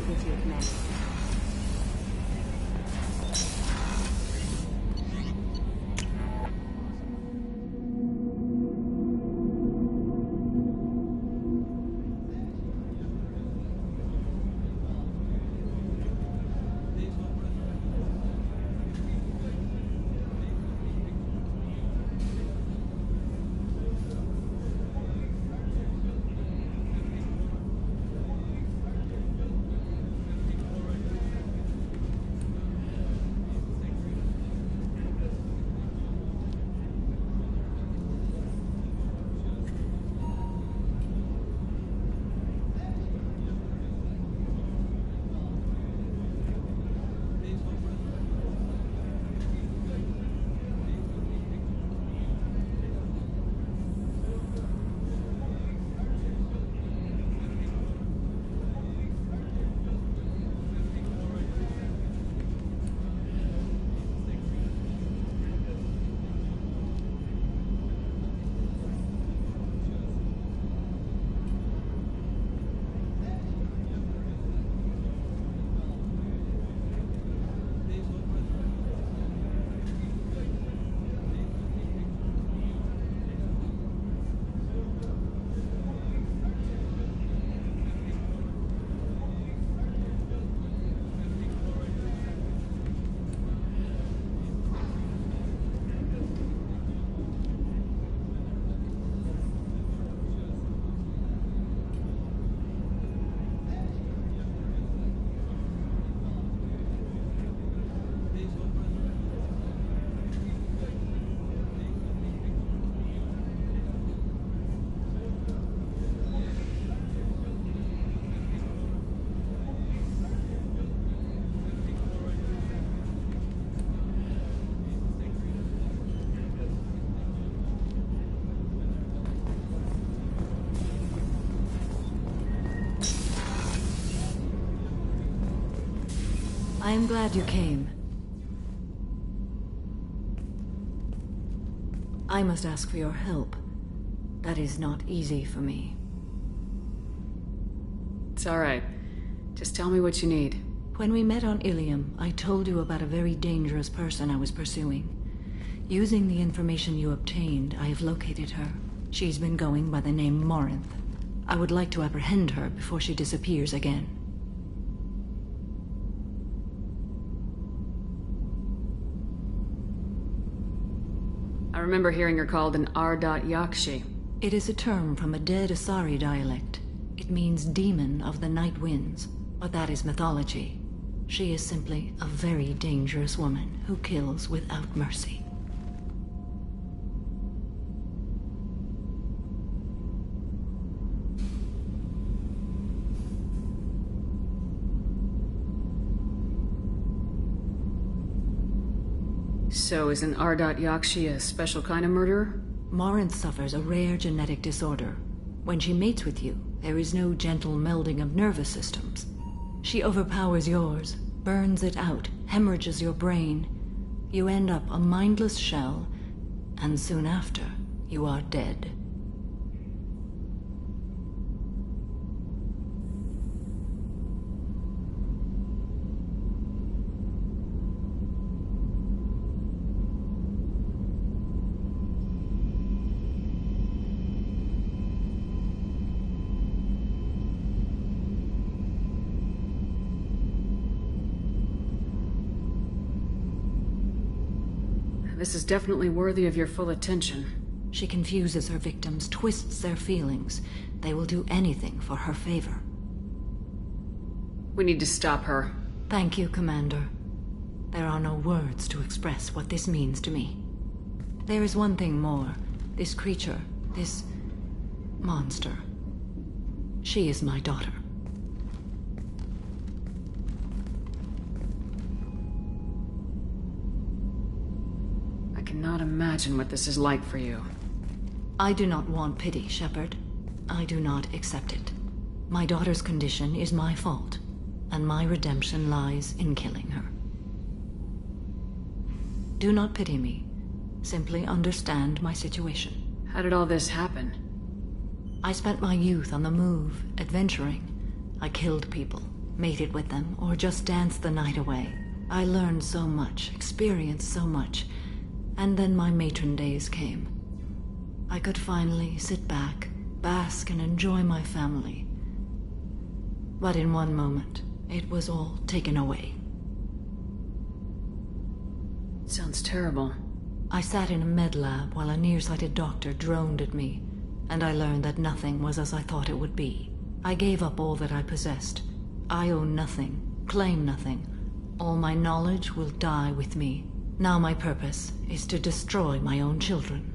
with you, Commander. I am glad you came. I must ask for your help. That is not easy for me. It's alright. Just tell me what you need. When we met on Ilium, I told you about a very dangerous person I was pursuing. Using the information you obtained, I have located her. She's been going by the name Morinth. I would like to apprehend her before she disappears again. I remember hearing her called an R.Yakshi. It is a term from a dead Asari dialect. It means demon of the night winds, but that is mythology. She is simply a very dangerous woman who kills without mercy. So is an R.Yakshi a special kind of murderer? Morinth suffers a rare genetic disorder. When she mates with you, there is no gentle melding of nervous systems. She overpowers yours, burns it out, hemorrhages your brain. You end up a mindless shell, and soon after, you are dead. This is definitely worthy of your full attention. She confuses her victims, twists their feelings. They will do anything for her favor. We need to stop her. Thank you, Commander. There are no words to express what this means to me. There is one thing more. This creature, this monster. She is my daughter. I cannot imagine what this is like for you. I do not want pity, Shepard. I do not accept it. My daughter's condition is my fault, and my redemption lies in killing her. Do not pity me. Simply understand my situation. How did all this happen? I spent my youth on the move, adventuring. I killed people, mated with them, or just danced the night away. I learned so much, experienced so much, and then my matron days came. I could finally sit back, bask and enjoy my family. But in one moment, it was all taken away. Sounds terrible. I sat in a med lab while a nearsighted doctor droned at me, and I learned that nothing was as I thought it would be. I gave up all that I possessed. I own nothing, claim nothing. All my knowledge will die with me. Now my purpose is to destroy my own children.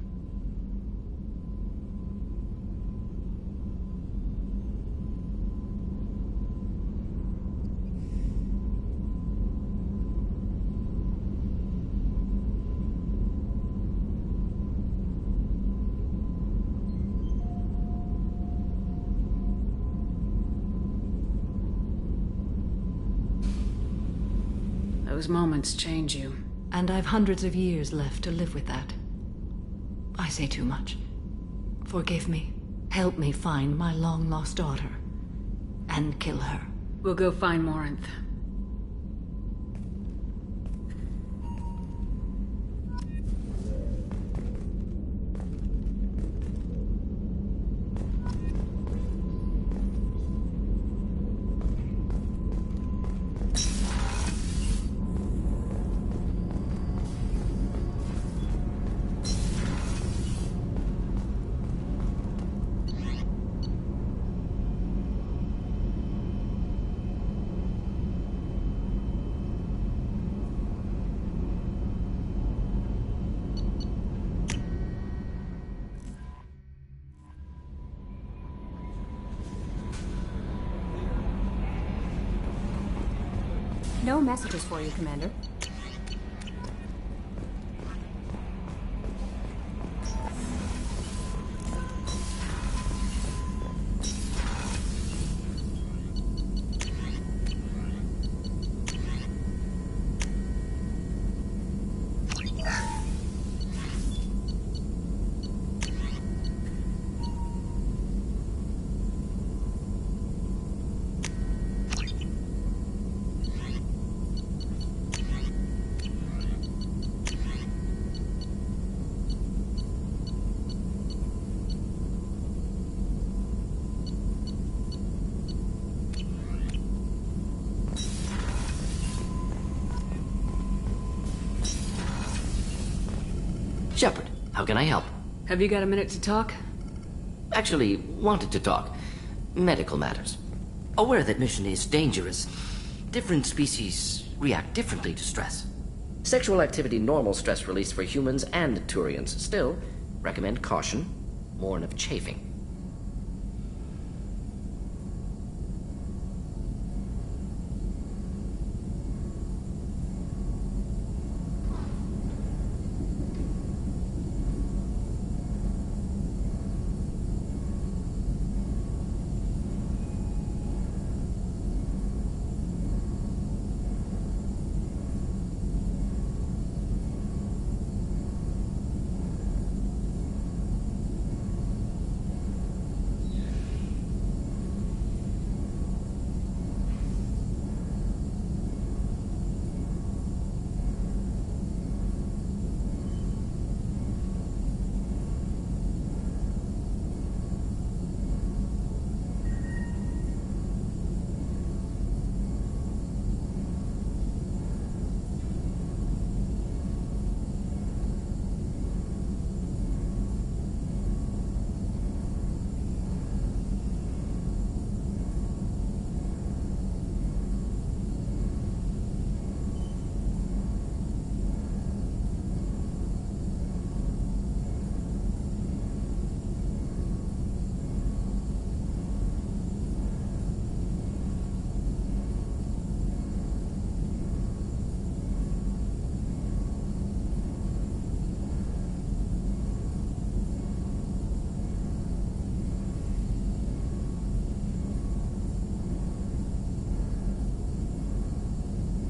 Those moments change you. And I've hundreds of years left to live with that. I say too much. Forgive me. Help me find my long-lost daughter. And kill her. We'll go find Morinth. No messages for you, Commander. Shepard, how can I help? Have you got a minute to talk? Actually, wanted to talk. Medical matters. Aware that mission is dangerous. Different species react differently to stress. Sexual activity normal stress release for humans and Turians. Still, recommend caution. Warn of chafing.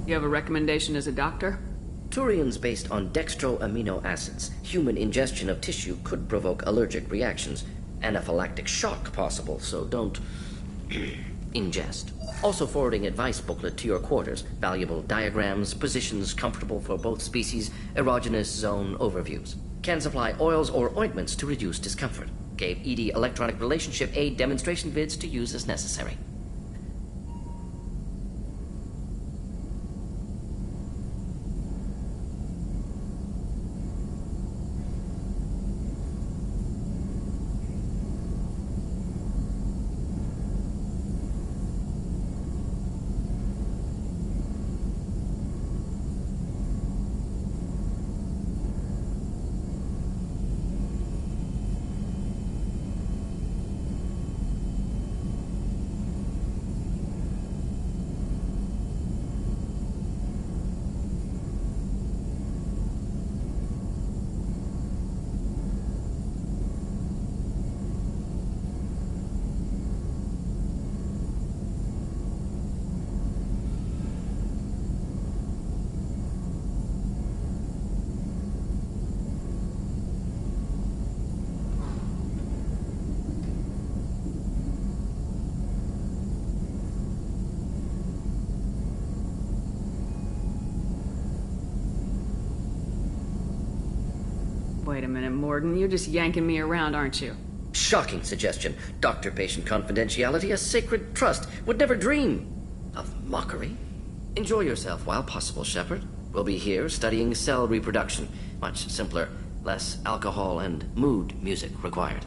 You have a recommendation as a doctor? Turians based on dextro amino acids. Human ingestion of tissue could provoke allergic reactions. Anaphylactic shock possible, so don't ingest. Also forwarding advice booklet to your quarters, valuable diagrams, positions comfortable for both species, erogenous zone overviews. Can supply oils or ointments to reduce discomfort. Gave ED electronic relationship aid demonstration vids to use as necessary. Wait a minute, Morgan. You're just yanking me around, aren't you? Shocking suggestion. Doctor-patient confidentiality, a sacred trust. Would never dream of mockery. Enjoy yourself while possible, Shepard. We'll be here studying cell reproduction. Much simpler, less alcohol and mood music required.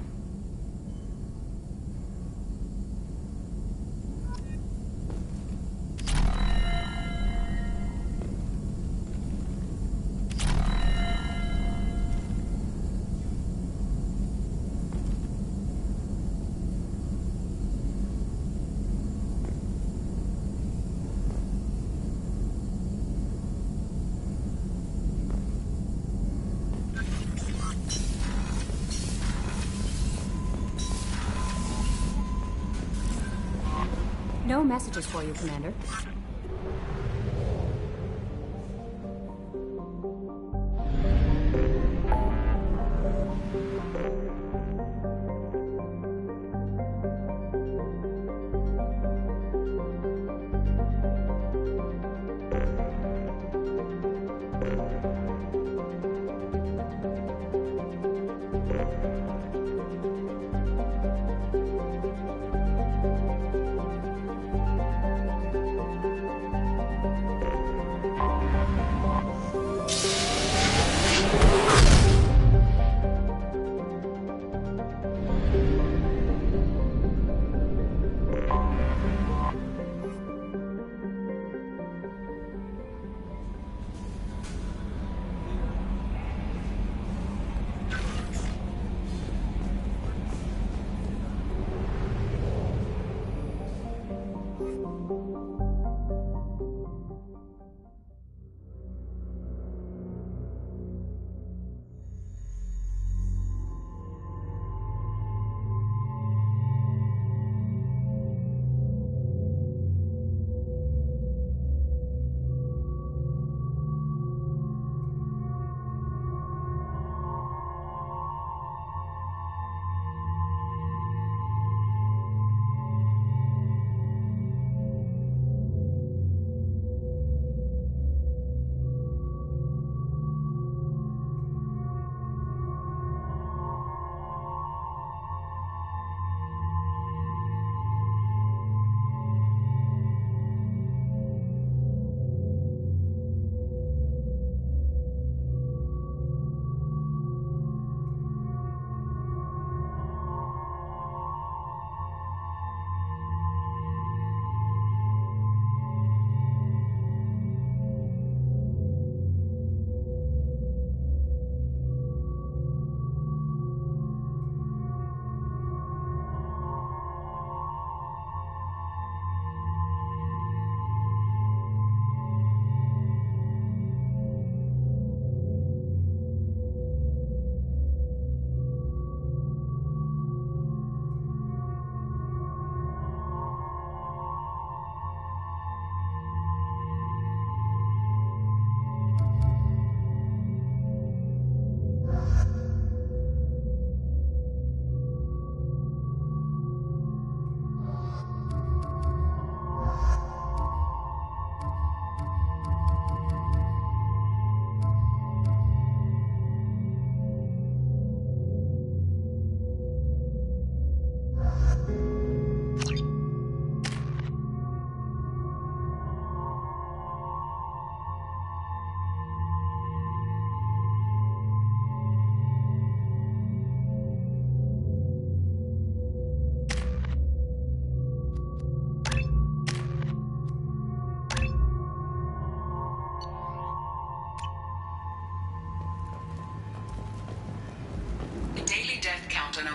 No messages for you, Commander.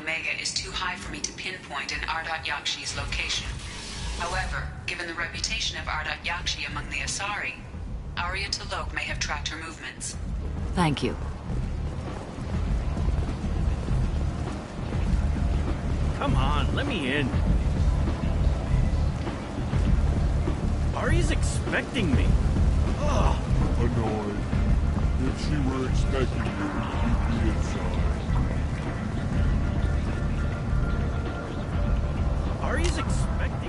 Omega is too high for me to pinpoint an Ardat Yakshi's location. However, given the reputation of Ardat Yakshi among the Asari, Arya T'Loak may have tracked her movements. Thank you. Come on, let me in. Ari's expecting me. Ugh. Annoyed. If she were expecting you, you'd be inside. Ari's expecting me.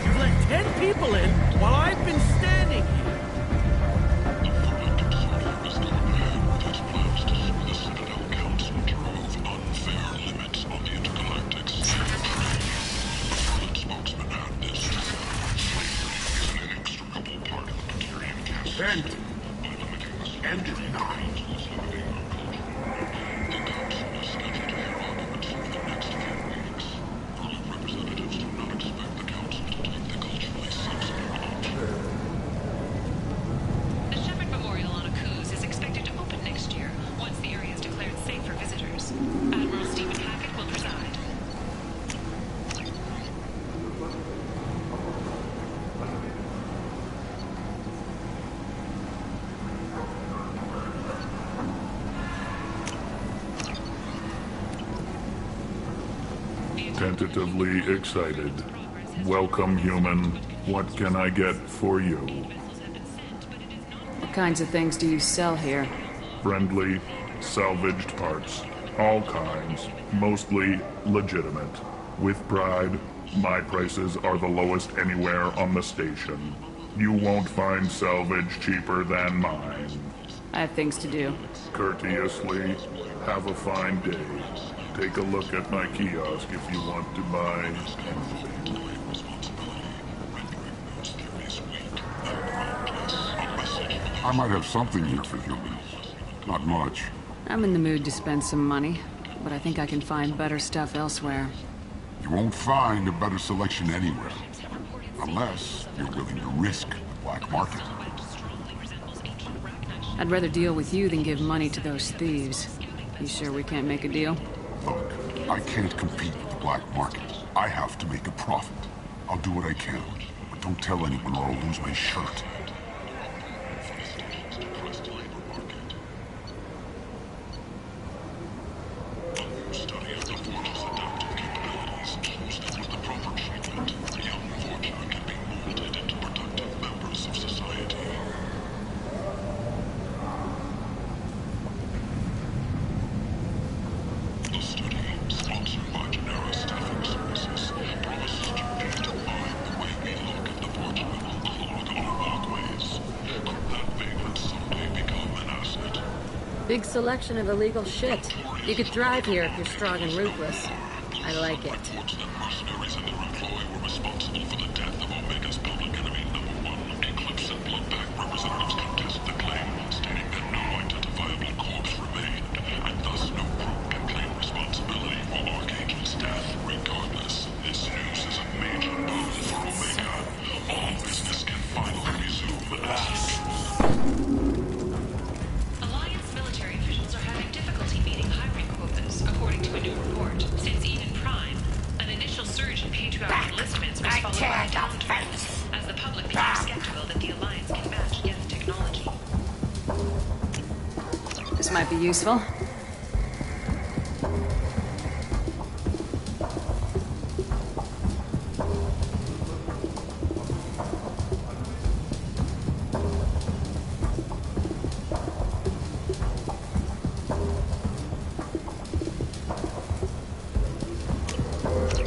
You've let 10 people in while I've been standing here. Fect! Enter 9. Tentatively excited. Welcome, human. What can I get for you? What kinds of things do you sell here? Friendly, salvaged parts. All kinds. Mostly legitimate. With pride, my prices are the lowest anywhere on the station. You won't find salvage cheaper than mine. I have things to do. Courteously, have a fine day. Take a look at my kiosk if you want to buy anything. I might have something here for humans. Not much. I'm in the mood to spend some money, but I think I can find better stuff elsewhere. You won't find a better selection anywhere. Unless you're willing to risk the black market. I'd rather deal with you than give money to those thieves. You sure we can't make a deal? Look, I can't compete with the black market. I have to make a profit. I'll do what I can, but don't tell anyone or I'll lose my shirt. Big selection of illegal shit. You could thrive here if you're strong and ruthless. I like it. Mercenaries in their employ were responsible for the death of Omega's public enemy #1. Eclipse and Bloodback representatives contest the claim, stating that no identifiable corpse remained, and thus no group can claim responsibility for Archangel's death. Regardless, this news is a major boon for Omega. All business can finally resume. According to a new report, since Eden Prime, an initial surge in patriotic enlistments was followed by a downturn as the public became skeptical that the Alliance can match Geth technology. useful.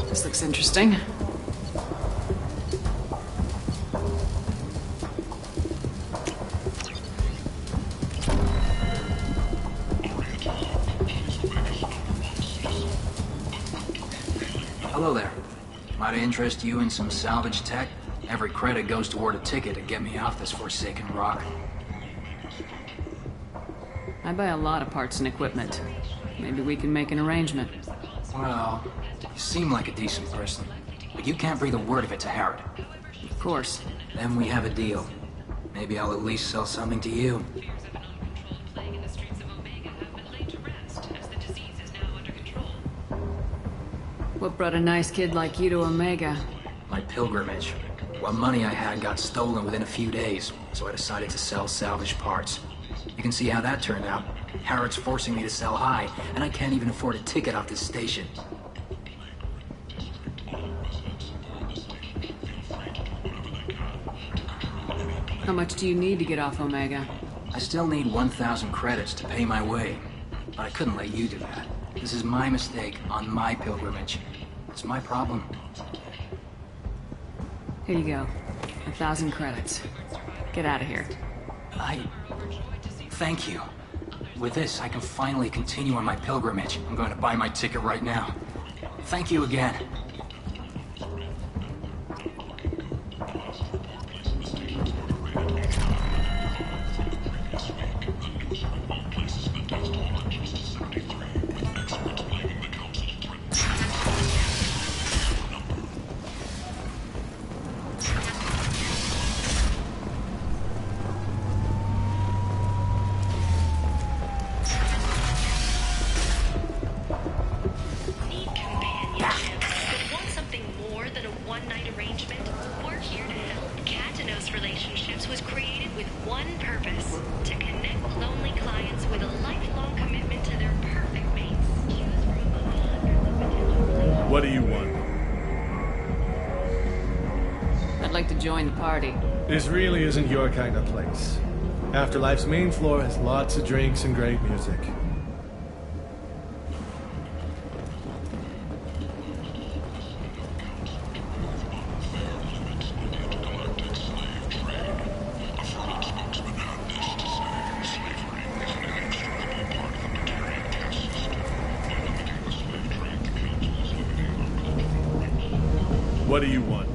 This looks interesting. Hello there. Might I interest you in some salvage tech? Every credit goes toward a ticket to get me off this forsaken rock. I buy a lot of parts and equipment. Maybe we can make an arrangement. Well, you seem like a decent person, but you can't breathe a word of it to Harrod. Of course. Then we have a deal. Maybe I'll at least sell something to you. What brought a nice kid like you to Omega? My pilgrimage. What money I had got stolen within a few days, so I decided to sell salvaged parts. You can see how that turned out. Harrod's forcing me to sell high, and I can't even afford a ticket off this station. How much do you need to get off Omega? I still need 1,000 credits to pay my way, but I couldn't let you do that. This is my mistake on my pilgrimage. It's my problem. Here you go. 1,000 credits. Get out of here. Thank you. With this, I can finally continue on my pilgrimage. I'm going to buy my ticket right now. Thank you again. What do you want? I'd like to join the party. This really isn't your kind of place. Afterlife's main floor has lots of drinks and great music. What do you want?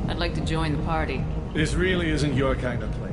I'd like to join the party. This really isn't your kind of place.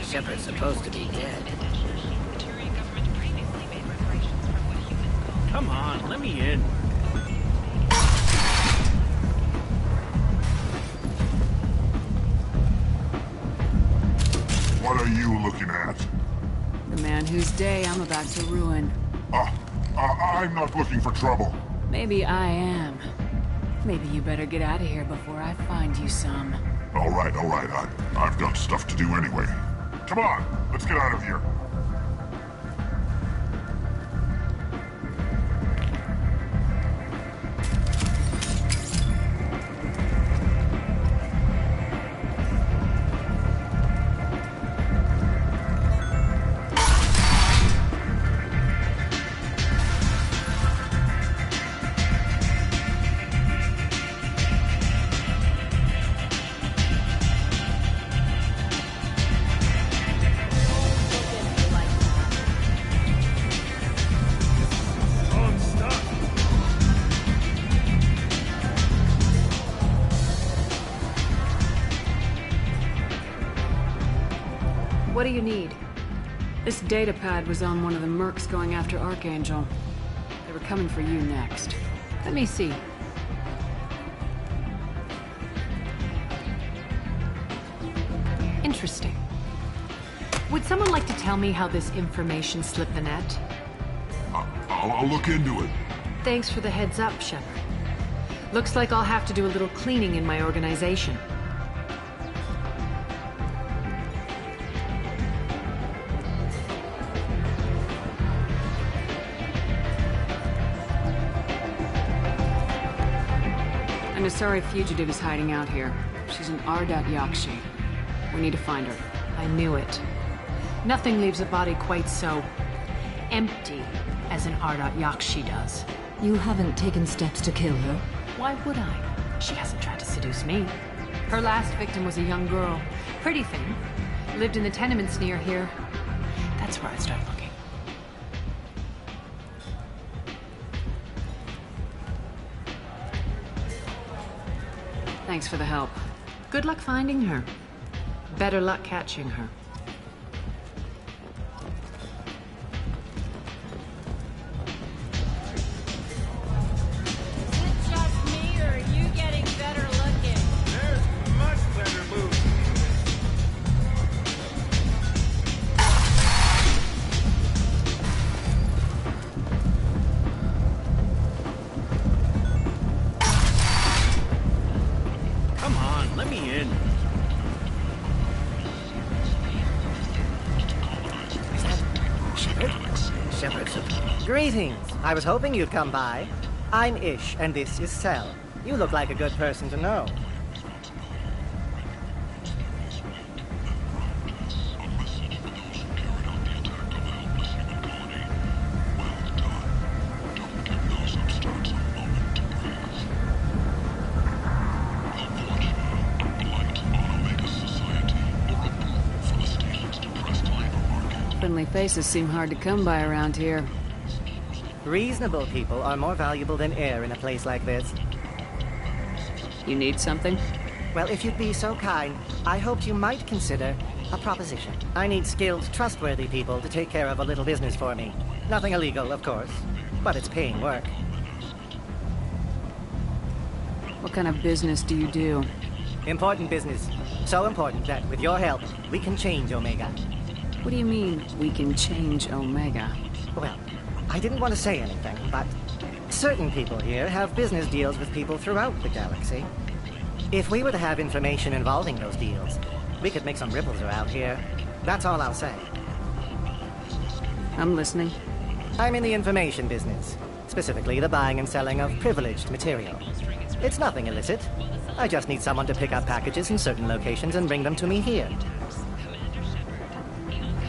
Shepard's supposed to be dead. Come on, let me in. What are you looking at? The man whose day I'm about to ruin. I'm not looking for trouble. Maybe I am. Maybe you better get out of here before I find you some. All right. I've got stuff to do anyway. Come on, let's get out of here. What do you need? This data pad was on one of the mercs going after Archangel. They were coming for you next. Let me see. Interesting. Would someone like to tell me how this information slipped the net? I'll look into it. Thanks for the heads up, Shepard. Looks like I'll have to do a little cleaning in my organization. An Asari fugitive is hiding out here. She's an Ardat Yakshi. We need to find her. I knew it. Nothing leaves a body quite so empty as an Ardat Yakshi does. You haven't taken steps to kill her? Why would I? She hasn't tried to seduce me. Her last victim was a young girl. Pretty thing. Lived in the tenements near here. That's where I started looking. Thanks for the help. Good luck finding her. Better luck catching her. Greetings. I was hoping you'd come by. I'm Ish, and this is Cell. You look like a good person to know. Friendly faces seem hard to come by around here. Reasonable people are more valuable than air in a place like this. You need something? Well, if you'd be so kind, I hoped you might consider a proposition. I need skilled, trustworthy people to take care of a little business for me. Nothing illegal, of course, but it's paying work. What kind of business do you do? Important business. So important that, with your help, we can change Omega. What do you mean, we can change Omega? Well, I didn't want to say anything, but certain people here have business deals with people throughout the galaxy. If we were to have information involving those deals, we could make some ripples around here. That's all I'll say. I'm listening. I'm in the information business, specifically the buying and selling of privileged material. It's nothing illicit. I just need someone to pick up packages in certain locations and bring them to me here.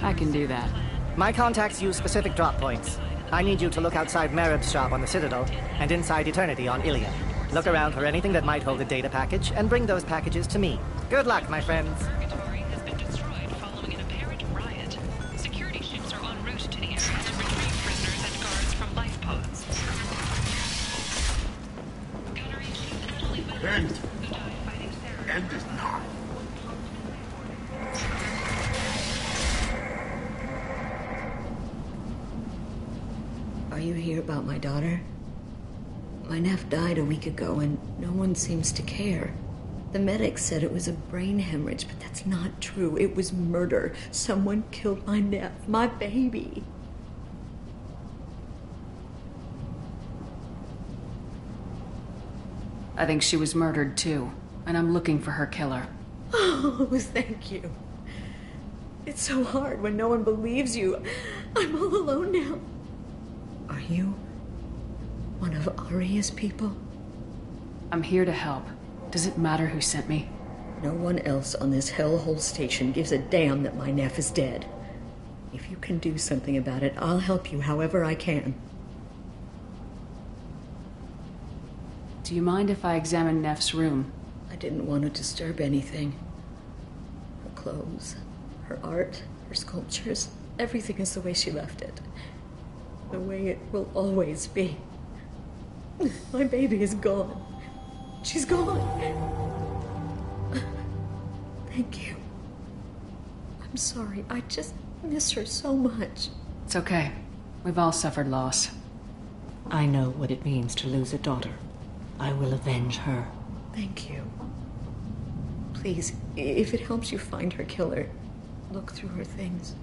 I can do that. My contacts use specific drop points. I need you to look outside Merib's shop on the Citadel and inside Eternity on Ilion. Look around for anything that might hold a data package and bring those packages to me. Good luck, my friends. Purgatory has been destroyed following an apparent riot. Security ships are en route to the area to retrieve prisoners and guards from life pods. End is not. Are you here about my daughter? My nephew died a week ago and no one seems to care. The medics said it was a brain hemorrhage, but that's not true. It was murder. Someone killed my nephew, my baby. I think she was murdered too, and I'm looking for her killer. Oh, thank you. It's so hard when no one believes you. I'm all alone now. Are you one of Aria's people? I'm here to help. Does it matter who sent me? No one else on this hellhole station gives a damn that my nephew is dead. If you can do something about it, I'll help you however I can. Do you mind if I examine Neff's room? I didn't want to disturb anything. Her clothes, her art, her sculptures, everything is the way she left it. The way it will always be. My baby is gone. She's gone. Thank you. I'm I'm sorry. I just miss her so much. It's okay. We've all suffered loss. I know what it means to lose a daughter. I will avenge her. Thank you. Please, if it helps you find her killer, look through her things.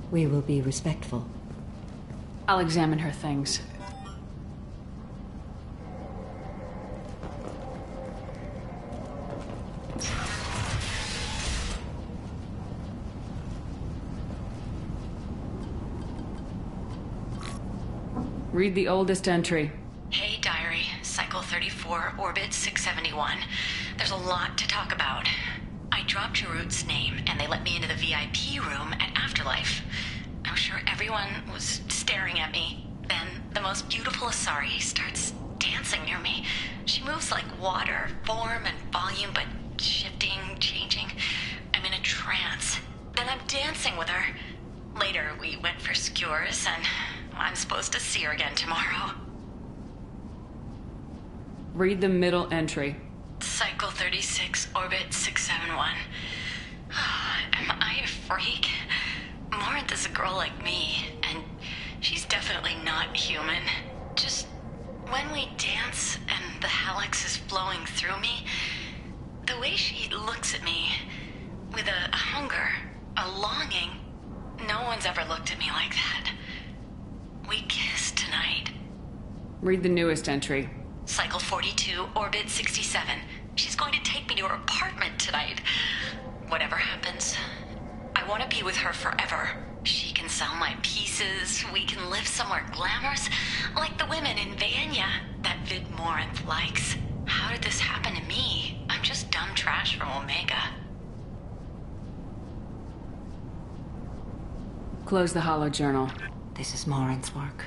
We will be respectful. I'll examine her things. Read the oldest entry. Hey, Diary. Cycle 34, Orbit 671. There's a lot to talk about. I dropped Jarut's name, and they let me into the VIP room at Afterlife. I'm sure everyone was staring at me. Then, the most beautiful Asari starts dancing near me. She moves like water, form and volume, but shifting, changing. I'm in a trance. Then I'm dancing with her. Later, we went for skewers, and I'm supposed to see her again tomorrow. Read the middle entry. Cycle 36, Orbit 671. Am I a freak? Morinth is a girl like me, and she's definitely not human. Just when we dance and the Hallex is flowing through me, the way she looks at me with a hunger, a longing, no one's ever looked at me like that. We kissed tonight. Read the newest entry. Cycle 42, Orbit 67. She's going to take me to her apartment tonight. Whatever happens, I want to be with her forever. She can sell my pieces. We can live somewhere glamorous, like the women in Vanya that Vid Morinth likes. How did this happen to me? I'm just dumb trash from Omega. Close the holojournal. This is Morinth's work.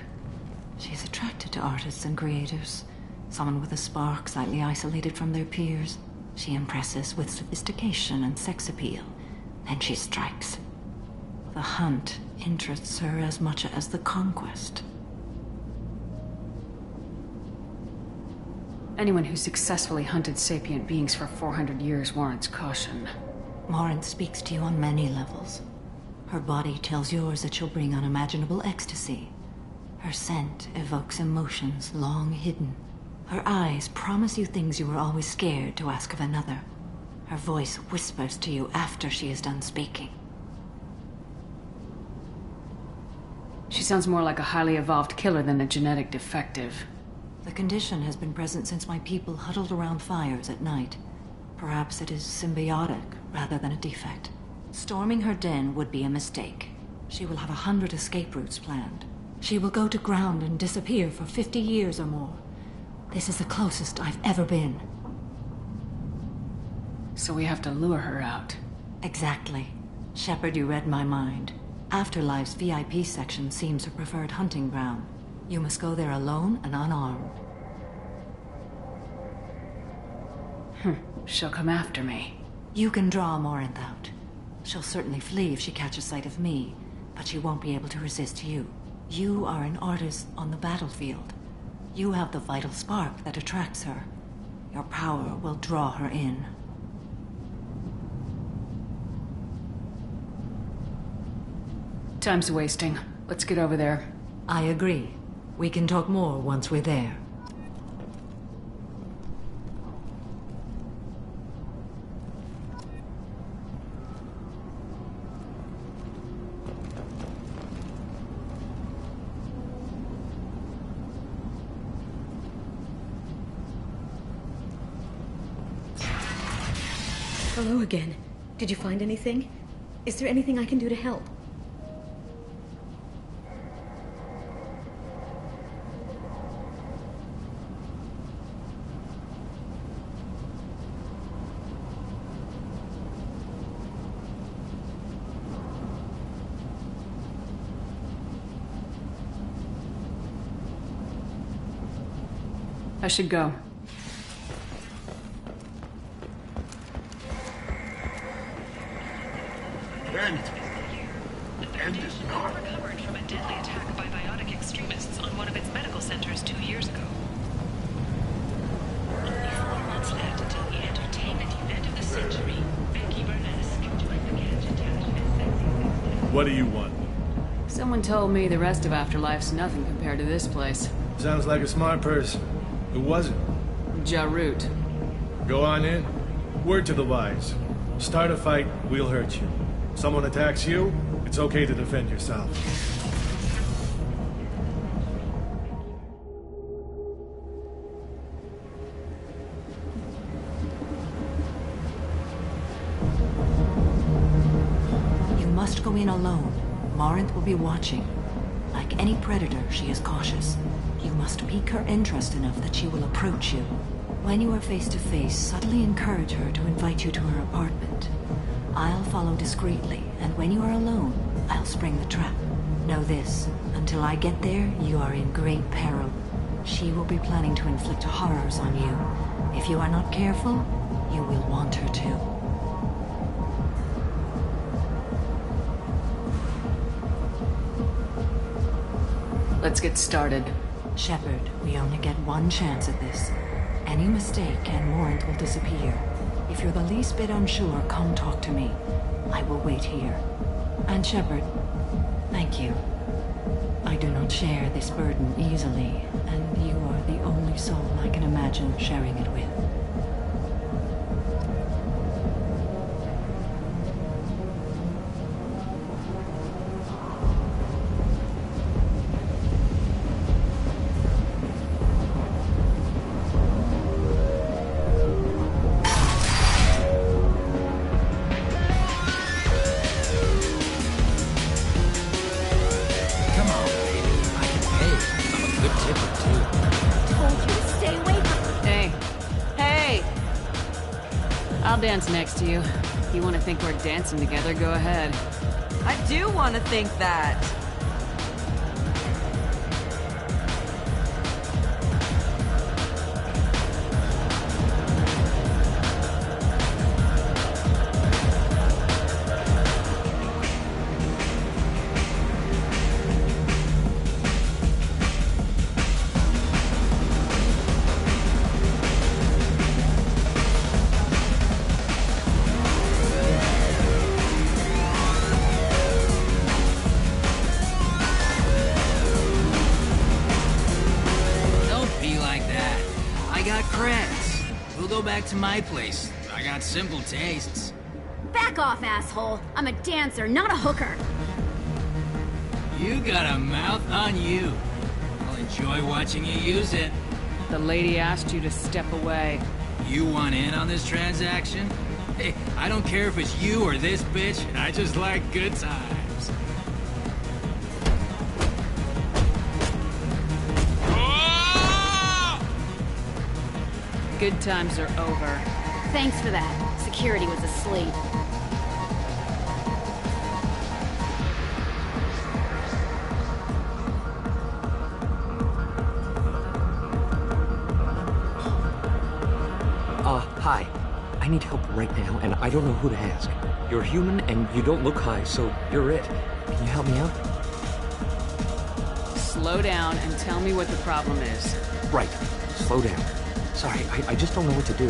She's attracted to artists and creators. Someone with a spark, slightly isolated from their peers. She impresses with sophistication and sex appeal. Then she strikes. The hunt interests her as much as the conquest. Anyone who successfully hunted sapient beings for 400 years warrants caution. Morinth speaks to you on many levels. Her body tells yours that she'll bring unimaginable ecstasy. Her scent evokes emotions long hidden. Her eyes promise you things you were always scared to ask of another. Her voice whispers to you after she is done speaking. She sounds more like a highly evolved killer than a genetic defective. The condition has been present since my people huddled around fires at night. Perhaps it is symbiotic rather than a defect. Storming her den would be a mistake. She will have 100 escape routes planned. She will go to ground and disappear for 50 years or more. This is the closest I've ever been. So we have to lure her out. Exactly. Shepard, you read my mind. Afterlife's VIP section seems her preferred hunting ground. You must go there alone and unarmed. She'll come after me. You can draw Morinth out. She'll certainly flee if she catches sight of me, but she won't be able to resist you. You are an artist on the battlefield. You have the vital spark that attracts her. Your power will draw her in. Time's wasting. Let's get over there. I agree. We can talk more once we're there. Hello again. Did you find anything? Is there anything I can do to help? I should go. The end is not. Recovered from a deadly attack by biotic extremists on one of its medical centers 2 years ago. Only 4 months left until the entertainment event of the century. Becky Burlesque joined the Gadget Detachment. What do you want? Someone told me the rest of Afterlife's nothing compared to this place. Sounds like a smart person. Who was it? Jarut. Go on in. Word to the wise. Start a fight, we'll hurt you. Someone attacks you, it's okay to defend yourself. You must go in alone. Morinth will be watching. Like any predator, she is cautious. You must pique her interest enough that she will approach you. When you are face to face, subtly encourage her to invite you to her apartment. I'll follow discreetly, and when you are alone, I'll spring the trap. Know this, until I get there, you are in great peril. She will be planning to inflict horrors on you. If you are not careful, you will want her to. Let's get started. Shepard, we only get one chance at this. Any mistake and Morinth will disappear. If you're the least bit unsure, come talk to me. I will wait here. And Shepard, thank you. I do not share this burden easily, and you are the only soul I can imagine sharing it with. I'll dance next to you. If you want to think we're dancing together, go ahead. I do want to think that. To my place. I got simple tastes. Back off, asshole. I'm a dancer, not a hooker. You got a mouth on you. I'll enjoy watching you use it. The lady asked you to step away. You want in on this transaction? Hey, I don't care if it's you or this bitch. I just like good times. Good times are over. Thanks for that. Security was asleep. Hi. I need help right now, and I don't know who to ask. You're human, and you don't look high, so you're it. Can you help me out? Slow down and tell me what the problem is. Right. Slow down. Sorry, I just don't know what to do.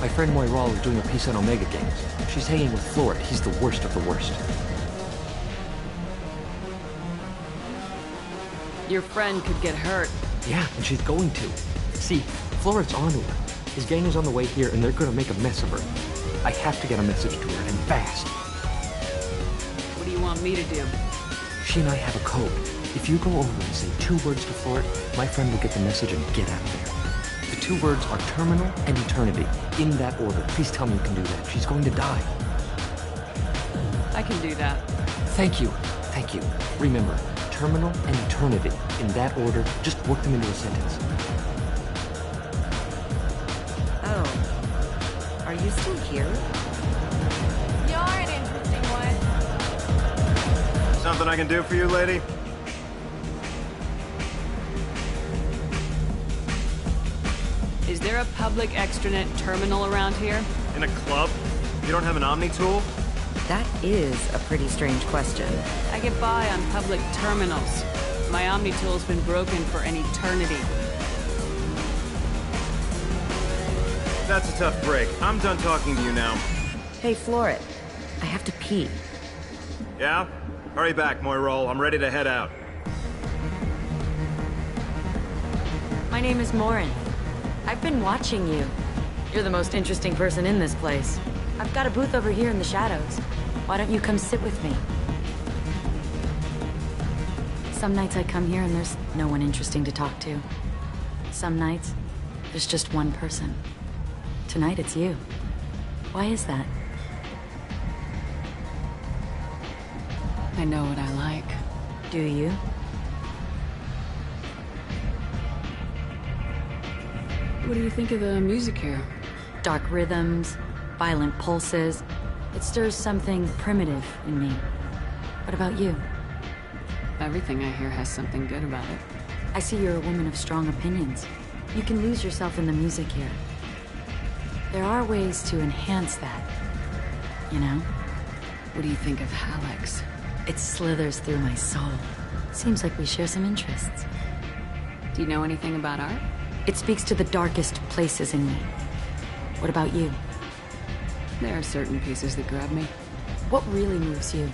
My friend Moiral is doing a piece on Omega Games. She's hanging with Florid. He's the worst of the worst. Your friend could get hurt. Yeah, and she's going to. See, Florid's onto her. His gang is on the way here, and they're gonna make a mess of her. I have to get a message to her, and fast. What do you want me to do? She and I have a code. If you go over and say 2 words to Florid, my friend will get the message and get out of there. The 2 words are terminal and eternity. In that order. Please tell me you can do that. She's going to die. I can do that. Thank you. Thank you. Remember, terminal and eternity. In that order, just work them into a sentence. Oh. Are you still here? You're an interesting one. Something I can do for you, lady? Is there a public extranet terminal around here? In a club? You don't have an Omni tool? That is a pretty strange question. I get by on public terminals. My Omni tool's been broken for an eternity. That's a tough break. I'm done talking to you now. Hey, Florid. I have to pee. Yeah? Hurry back, Moirol. I'm ready to head out. My name is Morin. I've been watching you. You're the most interesting person in this place. I've got a booth over here in the shadows. Why don't you come sit with me? Some nights I come here and there's no one interesting to talk to. Some nights, there's just one person. Tonight it's you. Why is that? I know what I like. Do you? What do you think of the music here? Dark rhythms, violent pulses. It stirs something primitive in me. What about you? Everything I hear has something good about it. I see you're a woman of strong opinions. You can lose yourself in the music here. There are ways to enhance that, you know? What do you think of Hallex? It slithers through my soul. Seems like we share some interests. Do you know anything about art? It speaks to the darkest places in me. What about you? There are certain pieces that grab me. What really moves you?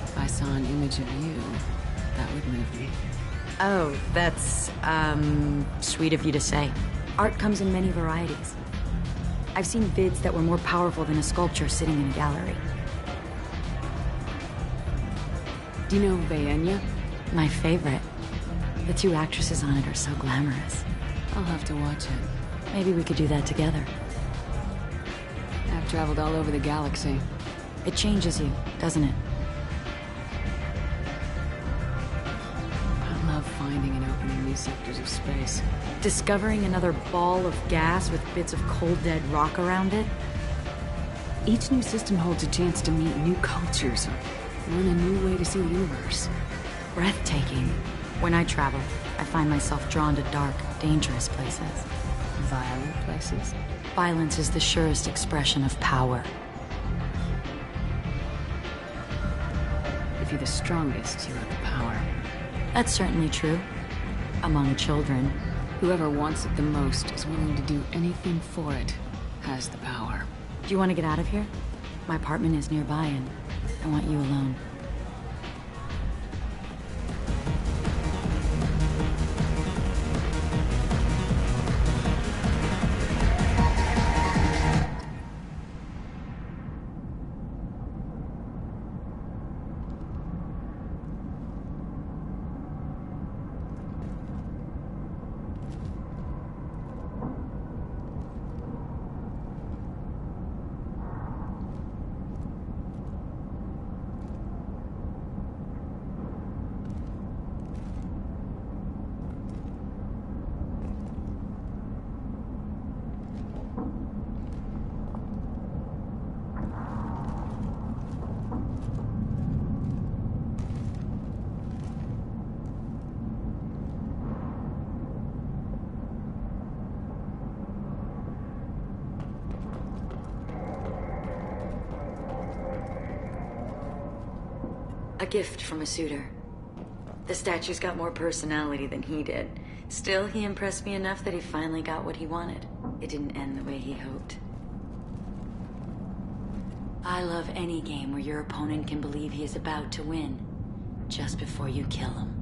If I saw an image of you, that would move me. Oh, that's, sweet of you to say. Art comes in many varieties. I've seen vids that were more powerful than a sculpture sitting in a gallery. Do you know Vayenya? My favorite. The two actresses on it are so glamorous. I'll have to watch it. Maybe we could do that together. I've traveled all over the galaxy. It changes you, doesn't it? I love finding and opening new sectors of space. Discovering another ball of gas with bits of cold dead rock around it? Each new system holds a chance to meet new cultures, learn a new way to see the universe. Breathtaking. When I travel, I find myself drawn to dark, dangerous places. Violent places? Violence is the surest expression of power. If you're the strongest, you have the power. That's certainly true. Among children. Whoever wants it the most is willing to do anything for it, has the power. Do you want to get out of here? My apartment is nearby and I want you alone. A gift from a suitor. The statue's got more personality than he did. Still, he impressed me enough that he finally got what he wanted. It didn't end the way he hoped. I love any game where your opponent can believe he is about to win, just before you kill him.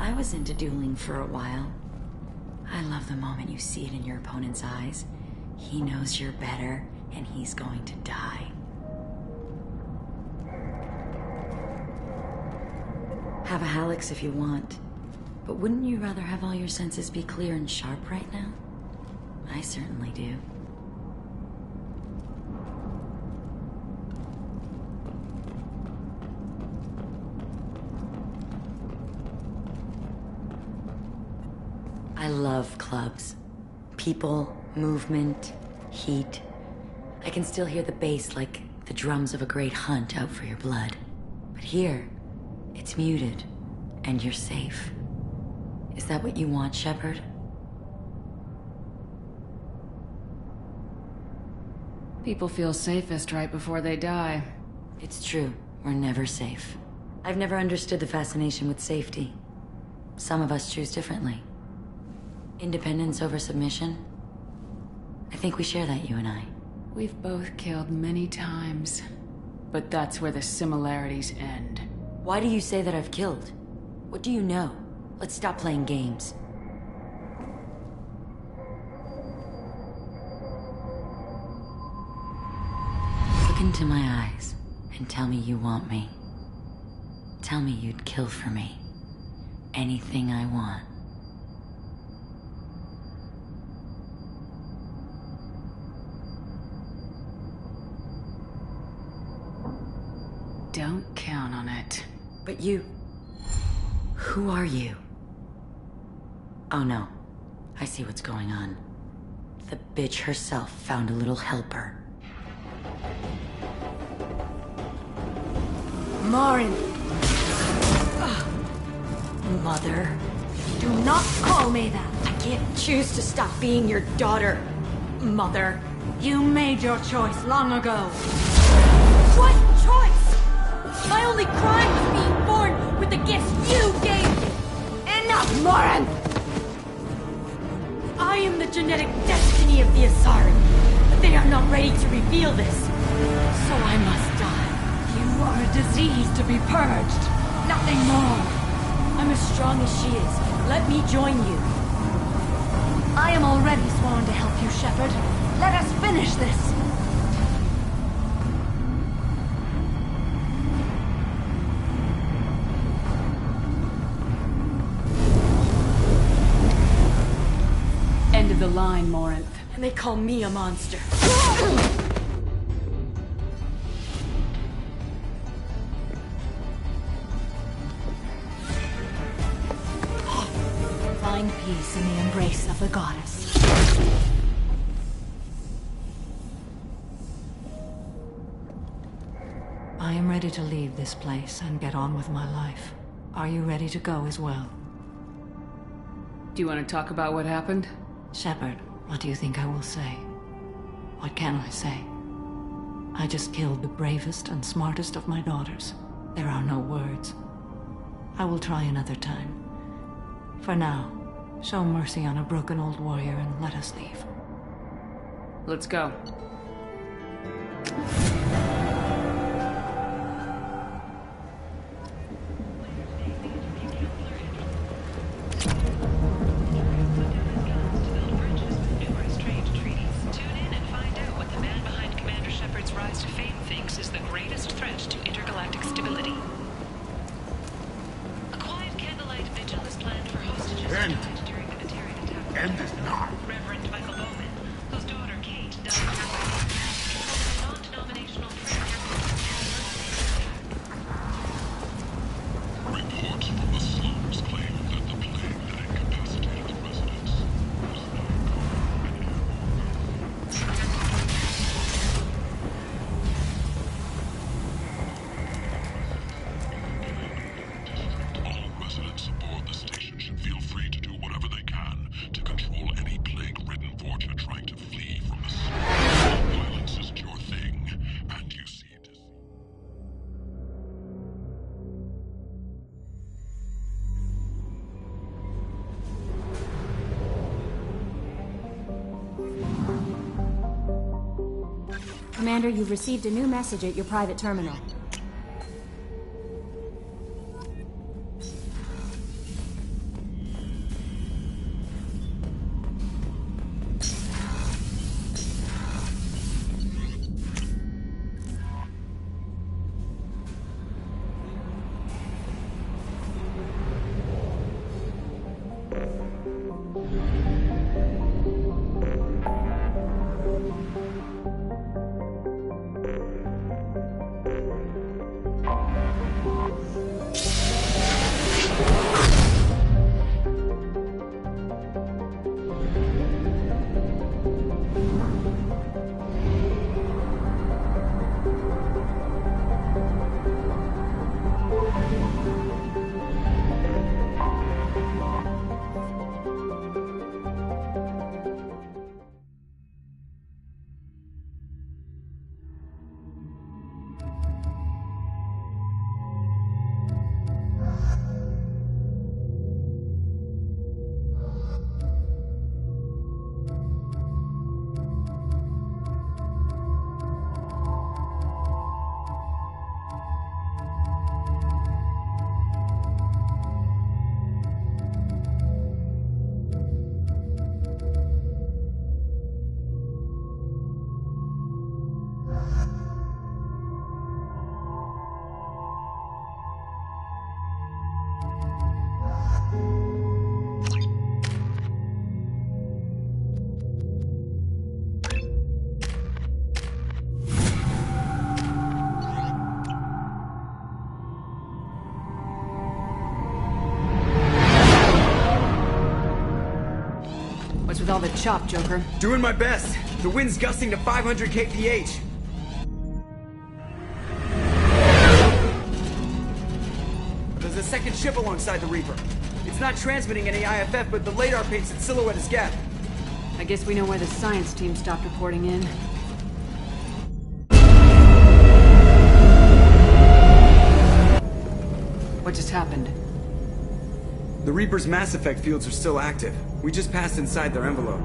I was into dueling for a while. I love the moment you see it in your opponent's eyes. He knows you're better, and he's going to die. Have a Hallex if you want. But wouldn't you rather have all your senses be clear and sharp right now? I certainly do. I love clubs. People, movement, heat. I can still hear the bass like the drums of a great hunt out for your blood. But here, it's It's muted, and you're safe. Is that what you want, Shepard? People feel safest right before they die. It's true. We're never safe. I've never understood the fascination with safety. Some of us choose differently. Independence over submission? I think we share that, you and I. We've both killed many times, but that's where the similarities end. Why do you say that I've killed? What do you know? Let's stop playing games. Look into my eyes and tell me you want me. Tell me you'd kill for me. Anything I want. Don't count on it. But you... Who are you? Oh no. I see what's going on. The bitch herself found a little helper. Marin! Mother. Do not call me that! I can't choose to stop being your daughter, Mother. You made your choice long ago. What choice? My only crime was being born with the gifts you gave me. Enough, Marin! I am the genetic destiny of the Asari, but they are not ready to reveal this. So I must die. You are a disease to be purged. Nothing more. I'm as strong as she is. Let me join you. I am already sworn to help you, Shepard. Let us finish this. End of the line, Morinth. And they call me a monster. Find peace in the embrace of the goddess. I am ready to leave this place and get on with my life. Are you ready to go as well? Do you want to talk about what happened? Shepard, what do you think I will say? What can I say? I just killed the bravest and smartest of my daughters. There are no words. I will try another time. For now, show mercy on a broken old warrior and let us leave. Let's go. Commander, you've received a new message at your private terminal. all the chop, Joker. Doing my best. The wind's gusting to 500 kph. There's a second ship alongside the Reaper. It's not transmitting any IFF, but the radar paints its silhouette as Gap. I guess we know why the science team stopped reporting in. What just happened? The Reaper's Mass Effect fields are still active. We just passed inside their envelope.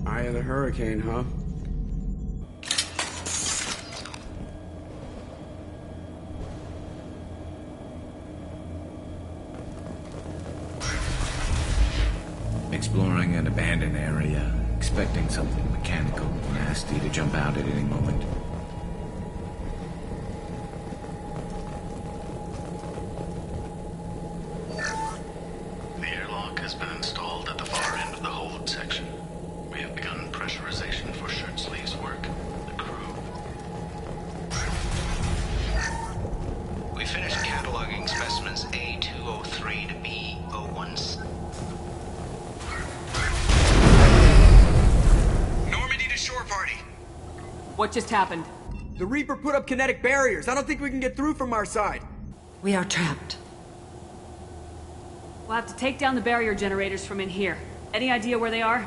Eye of the hurricane, huh? Exploring an abandoned area, expecting something mechanical, nasty to jump out at any moment. The airlock has been installed at the far end of the hold section. We have begun pressurization for shirt sleeves work. The crew. We finished cataloging specimens A203 to B016. Normandy to shore party. What just happened? The Reaper put up kinetic barriers. I don't think we can get through from our side. We are trapped. We'll have to take down the barrier generators from in here. Any idea where they are?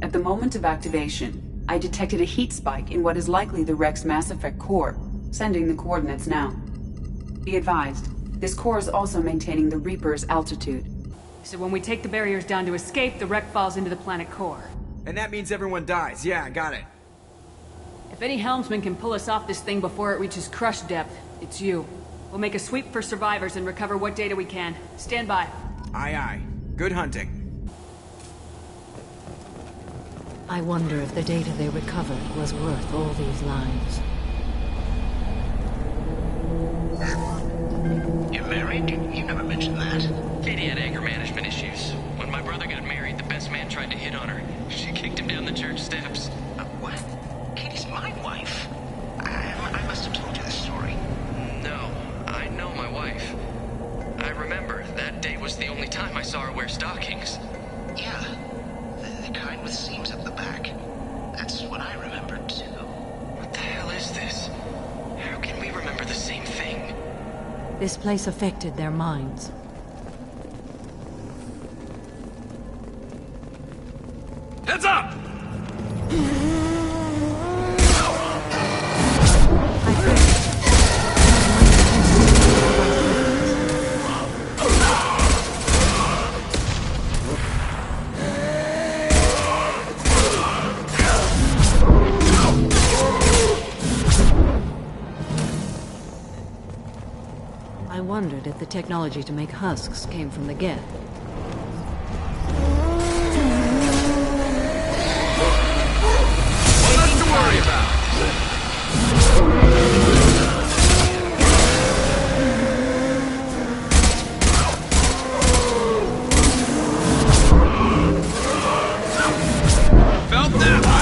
At the moment of activation, I detected a heat spike in what is likely the Rex Mass Effect core, sending the coordinates now. Be advised, this core is also maintaining the Reaper's altitude. So when we take the barriers down to escape, the wreck falls into the planet core. And that means everyone dies. Yeah, I got it. If any helmsman can pull us off this thing before it reaches crush depth, it's you. We'll make a sweep for survivors and recover what data we can. Stand by. Aye, aye. Good hunting. I wonder if the data they recovered was worth all these lives. You're married? You never mentioned that. Katie had anger management issues. When my brother got married, the best man tried to hit on her. She kicked him down the church steps. What? Katie's my wife. I must have told you this story. No, I know my wife. I remember that day was the only time I saw her wear stockings. Yeah. The kind with seams at the back. That's what I remembered, too. What the hell is this? How can we remember the same thing? This place affected their minds. Heads up! I wondered if the technology to make husks came from the Geth. Nothing to worry about. Felt that one.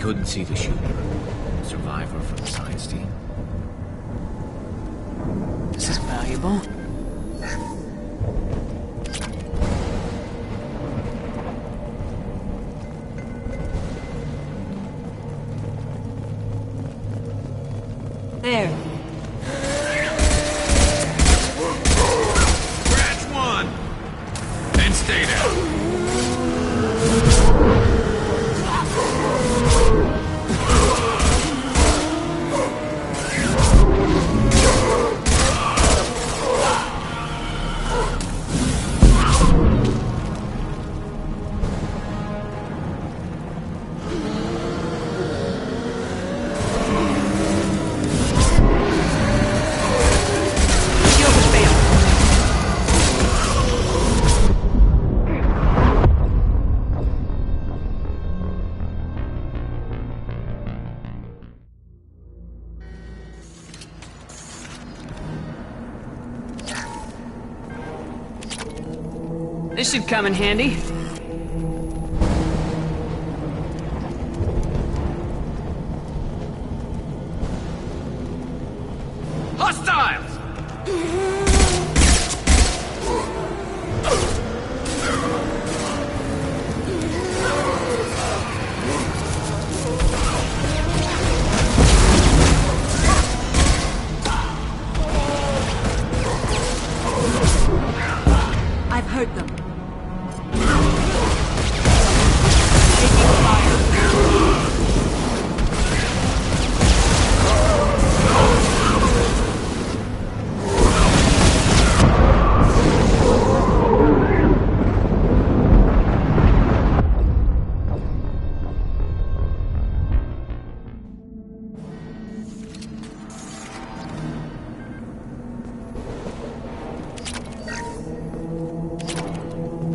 Couldn't see the shooter. Survivor from the science team. This is valuable. There. Scratch one! And stay down. This should come in handy. Hostiles! I've heard them.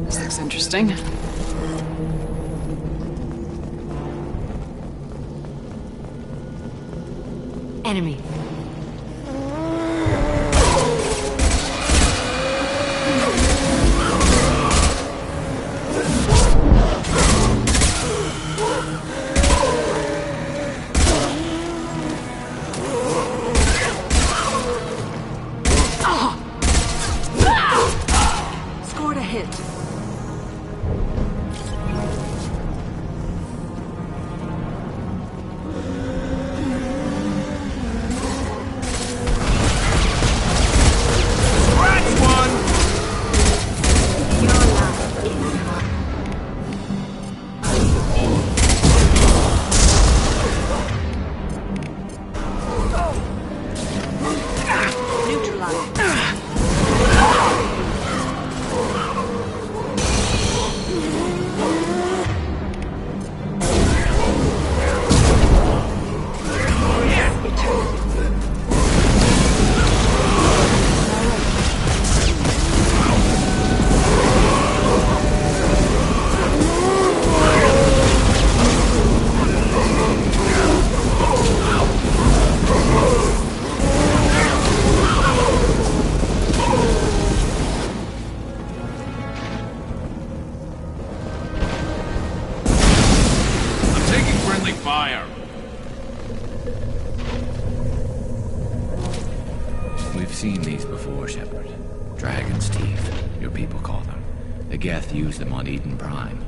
This looks interesting. Enemy. Scored a hit. Fire! We've seen these before, Shepard. Dragon's teeth, your people call them. The Geth use them on Eden Prime.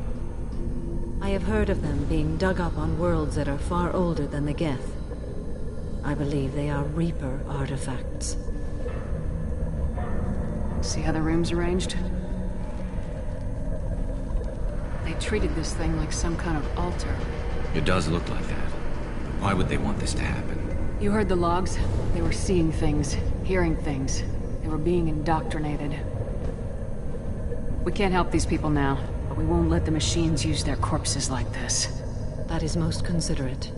I have heard of them being dug up on worlds that are far older than the Geth. I believe they are Reaper artifacts. See how the room's arranged? They treated this thing like some kind of altar. It does look like that. But why would they want this to happen? You heard the logs? They were seeing things, hearing things. They were being indoctrinated. We can't help these people now, but we won't let the machines use their corpses like this. That is most considerate.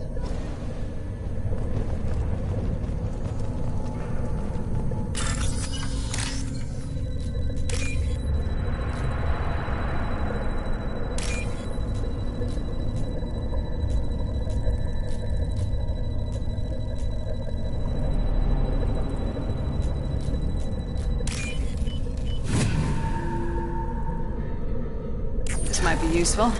This might be useful.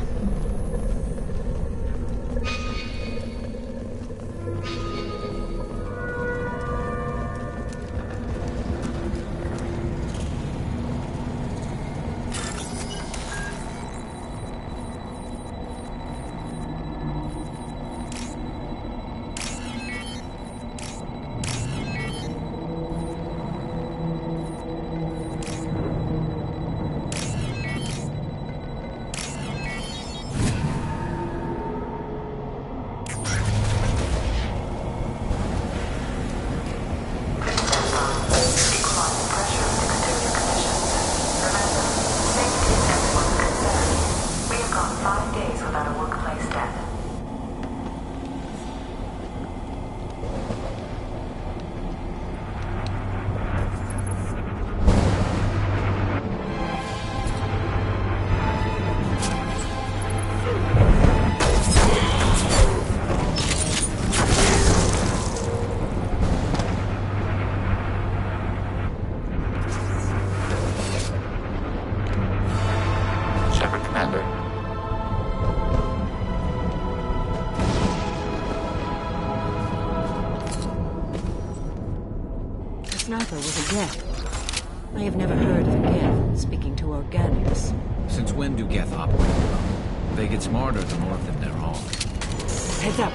sniper was a Geth. I have never heard of a Geth speaking to organics. Since when do Geth operate alone? They get smarter the more of them there are. Heads up.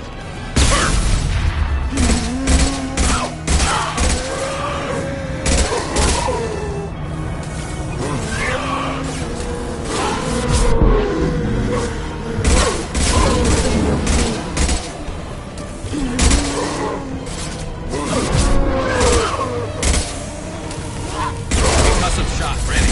Concussive shot ready.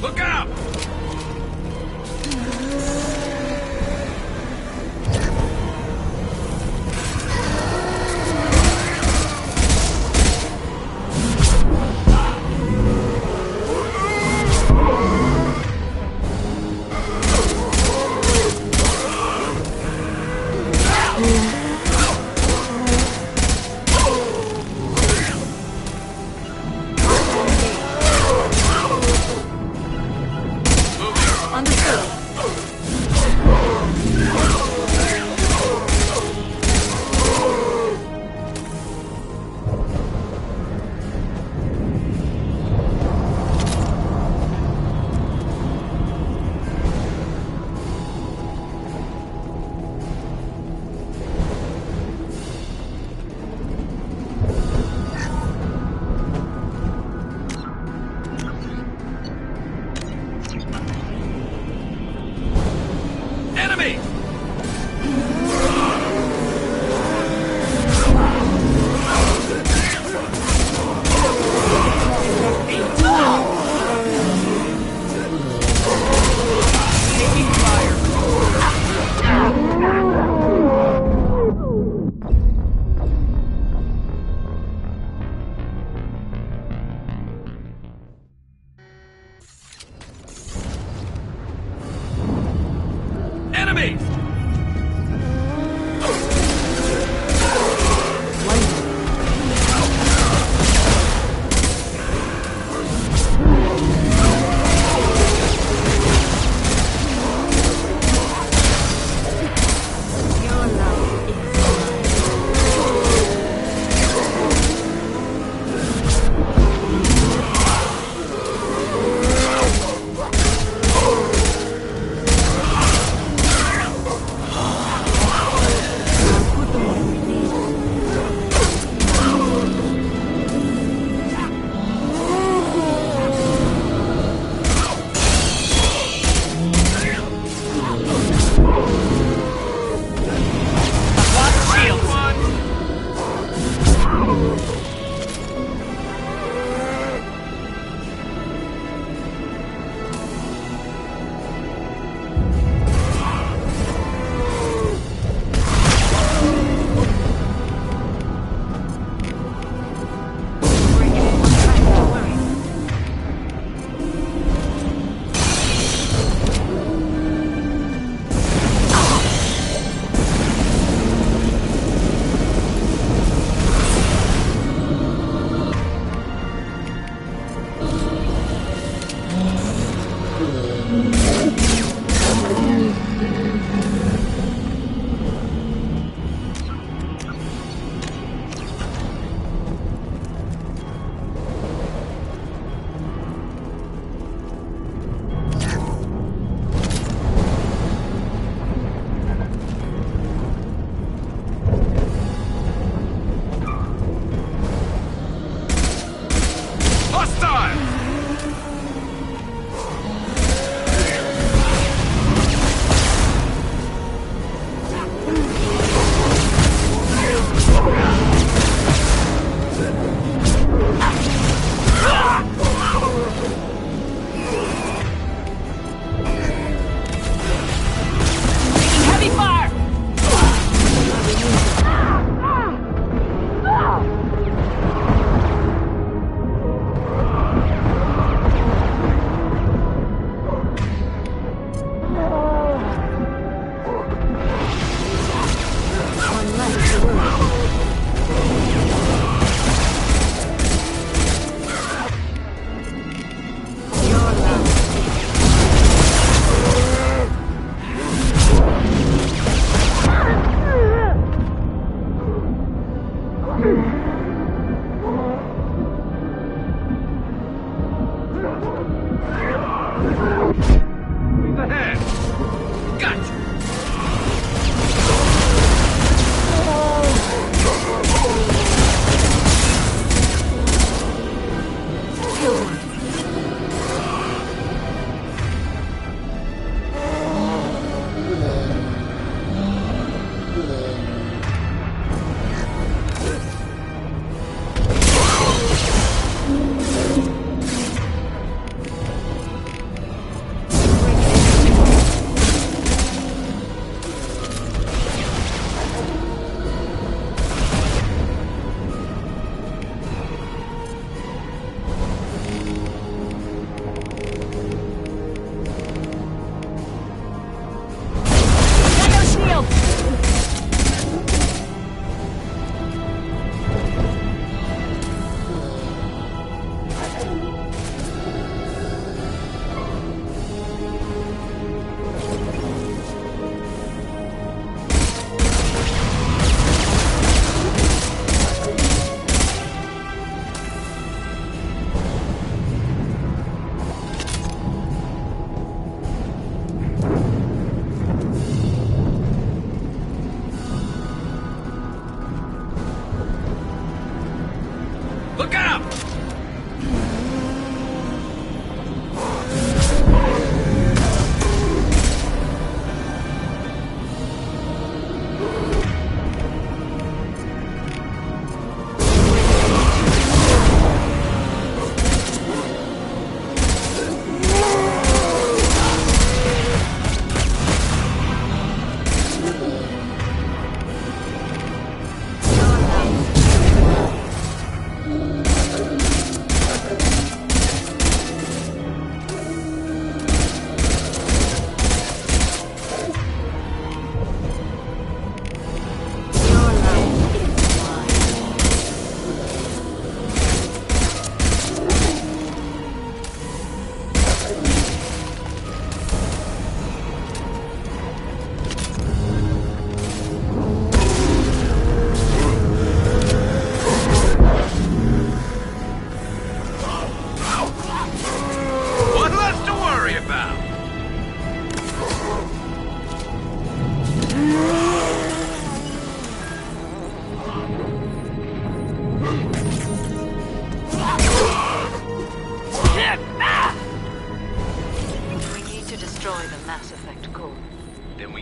Look out!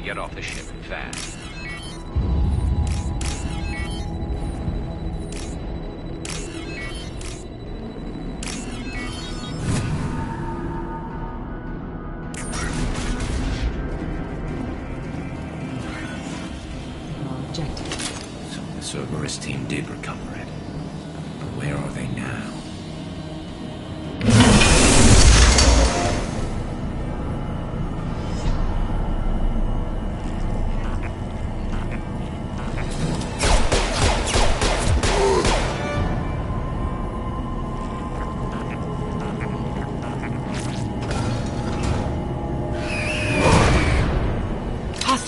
get off the ship fast. So the Cerberus team did recover it. But where are they now?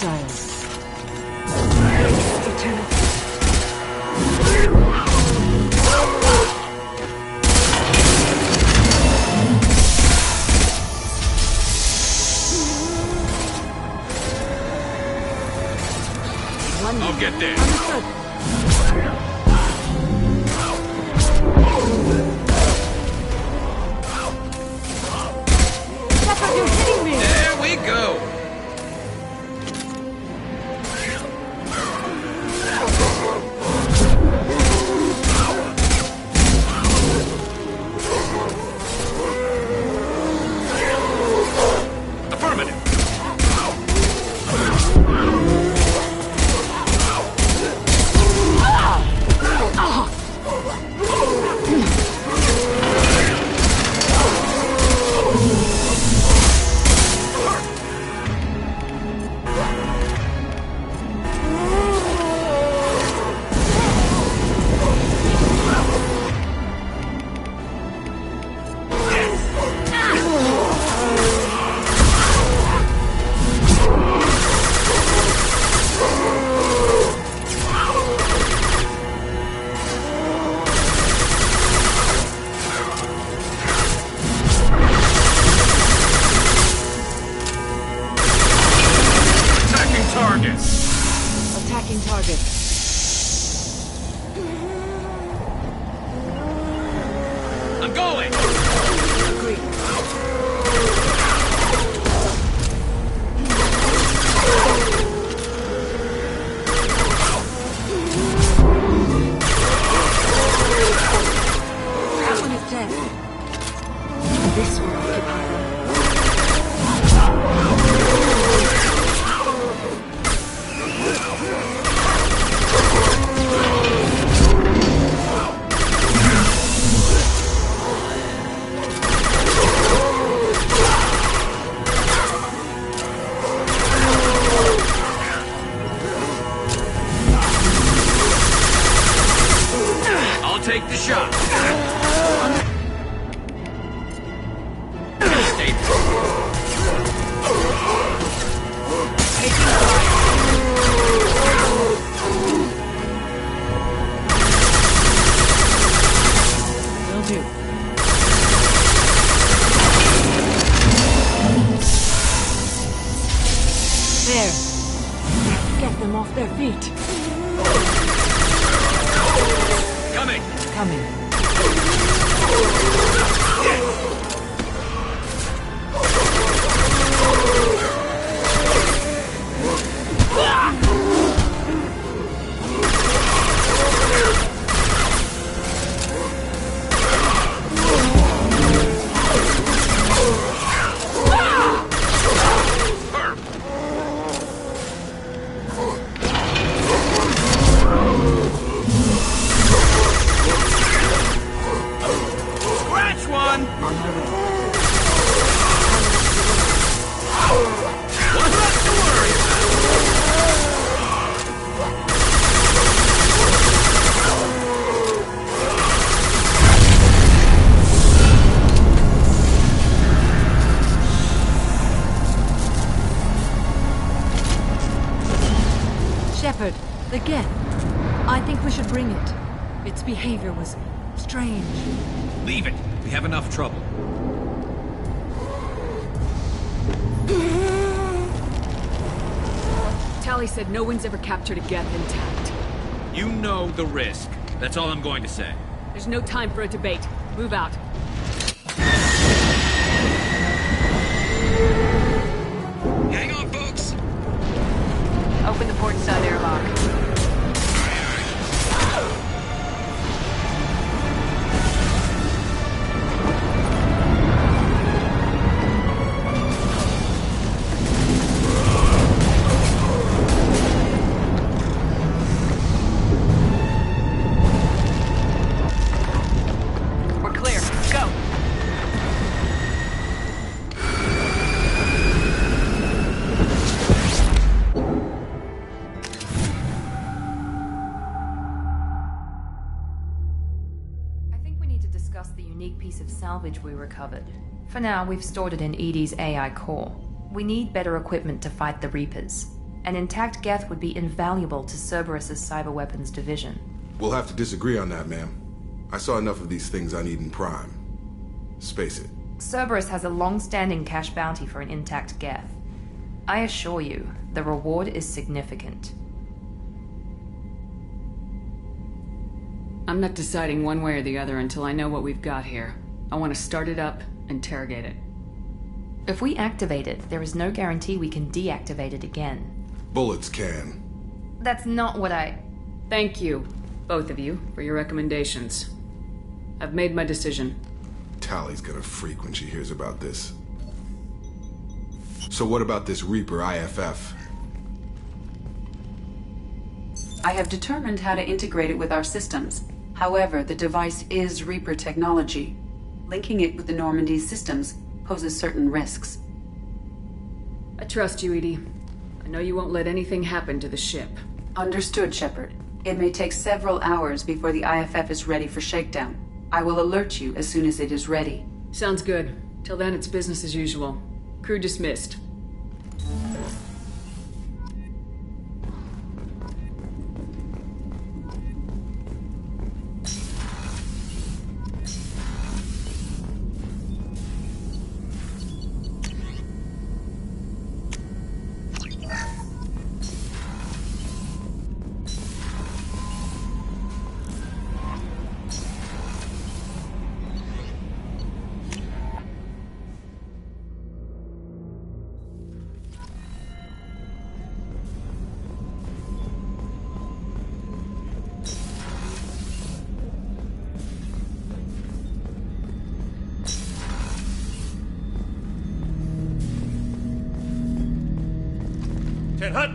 projectiles. I'll get there. Shepard, you're hitting me! There we go! Affirmative. Attacking target. I'm going! That one is dead. This will occupy them. I'll take the shot. Stay Will do. There. Get them off their feet. coming. Coming. Scratch one. What's left to worry Shepard, the Geth. I think we should bring it. Its behavior was strange. Leave it. We have enough trouble. Tally said no one's ever captured a Geth intact. You know the risk. That's all I'm going to say. There's no time for a debate. Move out. Hang on, folks. Open the port side airlock. We're clear. Go. I think we need to discuss the unique piece of salvage we recovered. For now, we've stored it in Edie's AI core. We need better equipment to fight the Reapers. An intact Geth would be invaluable to Cerberus's cyber weapons division. We'll have to disagree on that, ma'am. I saw enough of these things on Eden Prime. Space it. Cerberus has a long-standing cash bounty for an intact Geth. I assure you, the reward is significant. I'm not deciding one way or the other until I know what we've got here. I want to start it up, interrogate it. If we activate it, there is no guarantee we can deactivate it again. Bullets can. That's not what I... Thank you, both of you, for your recommendations. I've made my decision. Tally's gonna freak when she hears about this. So what about this Reaper IFF? I have determined how to integrate it with our systems. However, the device is Reaper technology. Linking it with the Normandy's systems poses certain risks. I trust you, Edie. I know you won't let anything happen to the ship. Understood, Shepard. It may take several hours before the IFF is ready for shakedown. I will alert you as soon as it is ready. Sounds good. Till then, it's business as usual. Crew dismissed. Hut!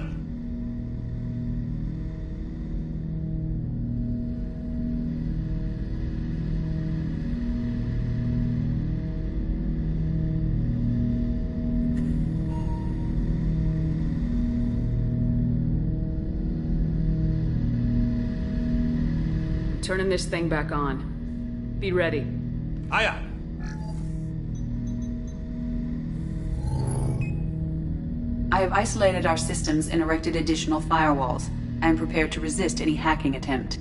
Turning this thing back on. Be ready. Aye, aye. I have isolated our systems and erected additional firewalls. I am prepared to resist any hacking attempt.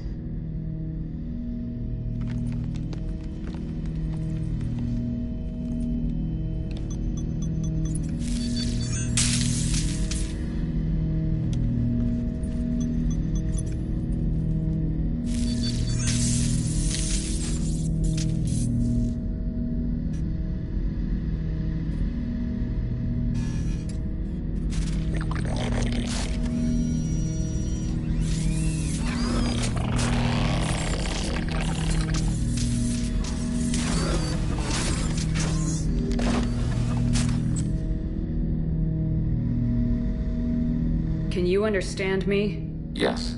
Can you understand me? Yes.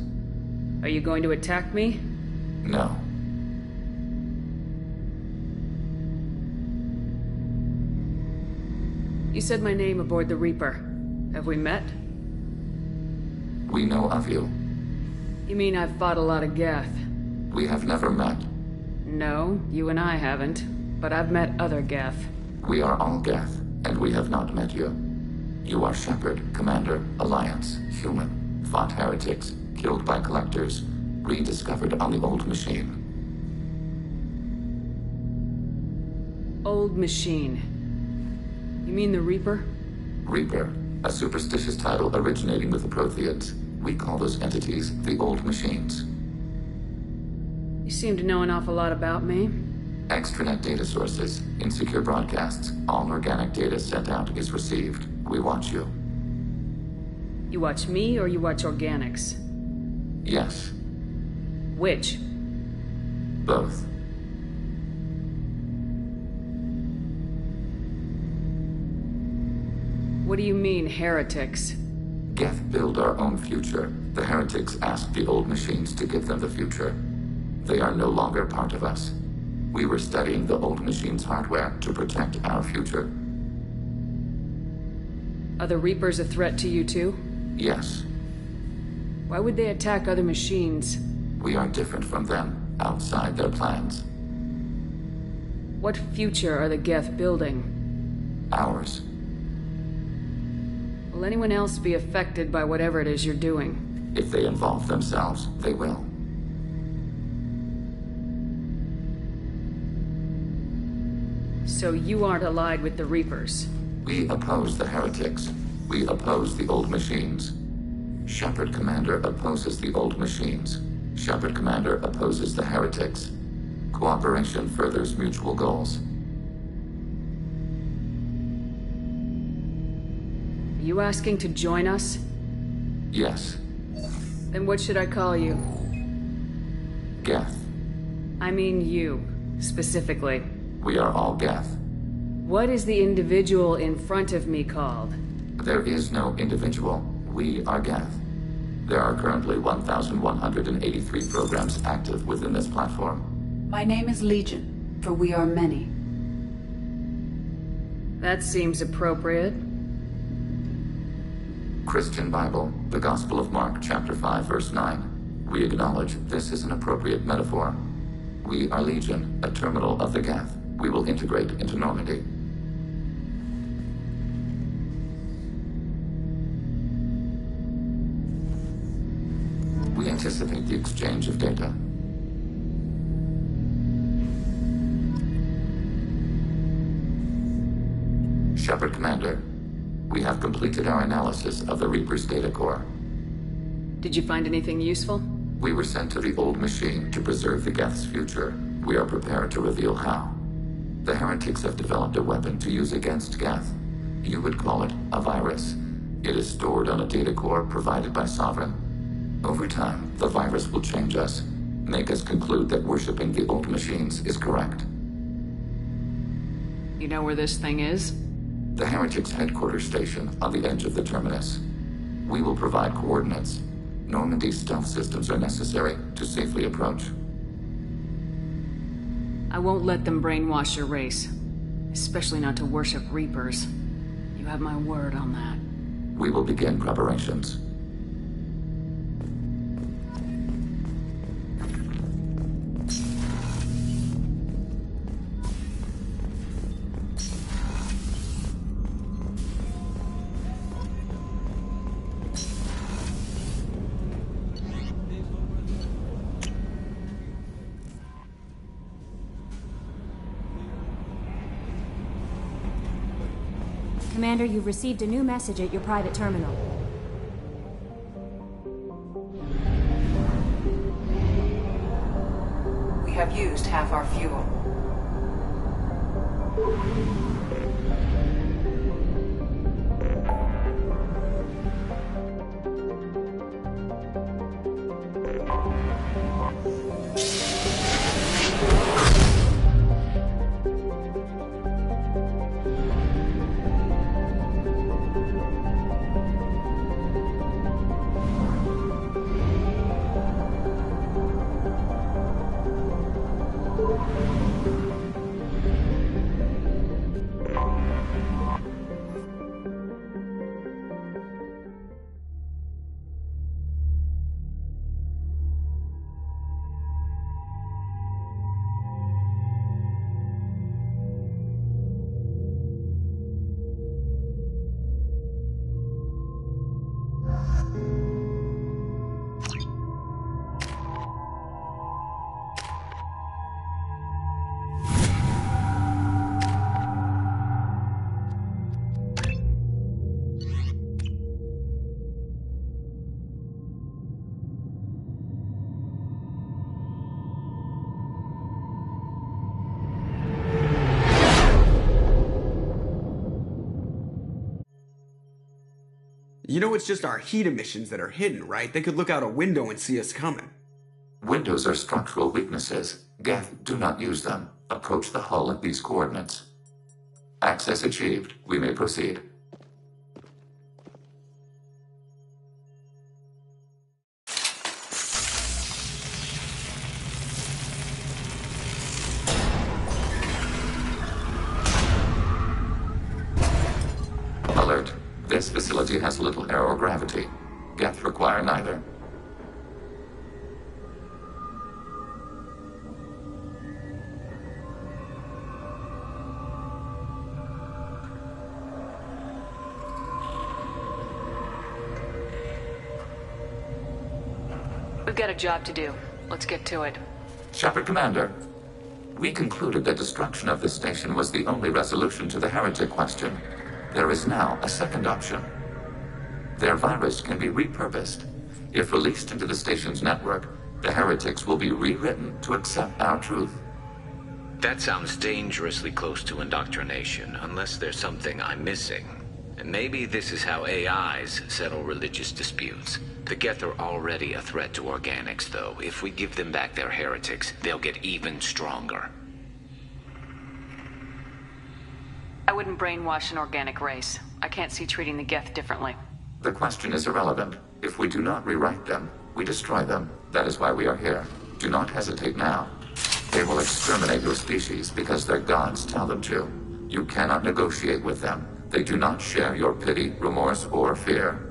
Are you going to attack me? No. You said my name aboard the Reaper. Have we met? We know of you. You mean I've fought a lot of Geth? We have never met. No, you and I haven't. But I've met other Geth. We are all Geth, and we have not met you. You are Shepard, Commander, Alliance, human, fought heretics, killed by collectors, rediscovered on the Old Machine. Old Machine. You mean the Reaper? Reaper, a superstitious title originating with the Protheans. We call those entities the Old Machines. You seem to know an awful lot about me. Extranet data sources, insecure broadcasts, all organic data sent out is received. We watch you. You watch me or you watch organics? Yes. Which? Both. What do you mean, heretics? Geth build our own future. The heretics asked the Old Machines to give them the future. They are no longer part of us. We were studying the Old Machines' hardware to protect our future. Are the Reapers a threat to you too? Yes. Why would they attack other machines? We are different from them, outside their plans. What future are the Geth building? Ours. Will anyone else be affected by whatever it is you're doing? If they involve themselves, they will. So you aren't allied with the Reapers? We oppose the heretics. We oppose the old machines. Shepard Commander opposes the old machines. Shepard Commander opposes the heretics. Cooperation furthers mutual goals. Are you asking to join us? Yes. Then what should I call you? Geth. I mean you, specifically. We are all Geth. What is the individual in front of me called? There is no individual. We are Geth. There are currently 1,183 programs active within this platform. My name is Legion, for we are many. That seems appropriate. Christian Bible, the Gospel of Mark, chapter 5, verse 9. We acknowledge this is an appropriate metaphor. We are Legion, a terminal of the Geth. We will integrate into Normandy. We anticipate the exchange of data. Shepard Commander, we have completed our analysis of the Reaper's data core. Did you find anything useful? We were sent to the old machine to preserve the Geth's future. We are prepared to reveal how. The heretics have developed a weapon to use against Geth. You would call it a virus. It is stored on a data core provided by Sovereign. Over time, the virus will change us, make us conclude that worshipping the old machines is correct. You know where this thing is? The heretics' headquarters station on the edge of the terminus. We will provide coordinates. Normandy's stealth systems are necessary to safely approach. I won't let them brainwash your race. Especially not to worship Reapers. You have my word on that. We will begin preparations. Commander, you've received a new message at your private terminal. We have used half our fuel. You know it's just our heat emissions that are hidden, right? They could look out a window and see us coming. Windows are structural weaknesses. Geth, do not use them. Approach the hull at these coordinates. Access achieved. We may proceed. Alert. This facility has little aerogravity. Geth require neither. We've got a job to do. Let's get to it. Shepard Commander, we concluded that destruction of the station was the only resolution to the heretic question. There is now a second option. Their virus can be repurposed. If released into the station's network, the heretics will be rewritten to accept our truth. That sounds dangerously close to indoctrination, unless there's something I'm missing. And maybe this is how AIs settle religious disputes. The Geth are already a threat to organics, though. If we give them back their heretics, they'll get even stronger. I wouldn't brainwash an organic race. I can't see treating the Geth differently. The question is irrelevant. If we do not rewrite them, we destroy them. That is why we are here. Do not hesitate now. They will exterminate your species because their gods tell them to. You cannot negotiate with them. They do not share your pity, remorse, or fear.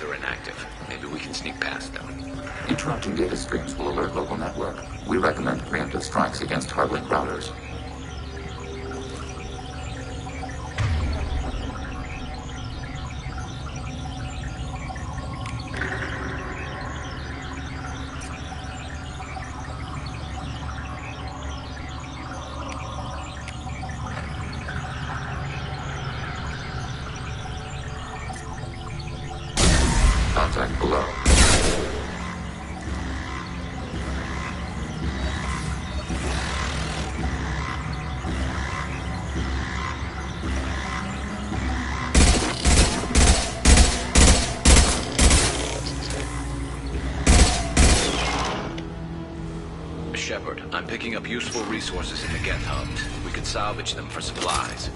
They're inactive. Maybe we can sneak past them. Interrupting data streams will alert local network. We recommend preemptive strikes against hardlink routers. Contact below. Shepard, I'm picking up useful resources in the Geth hubs. We could salvage them for supplies.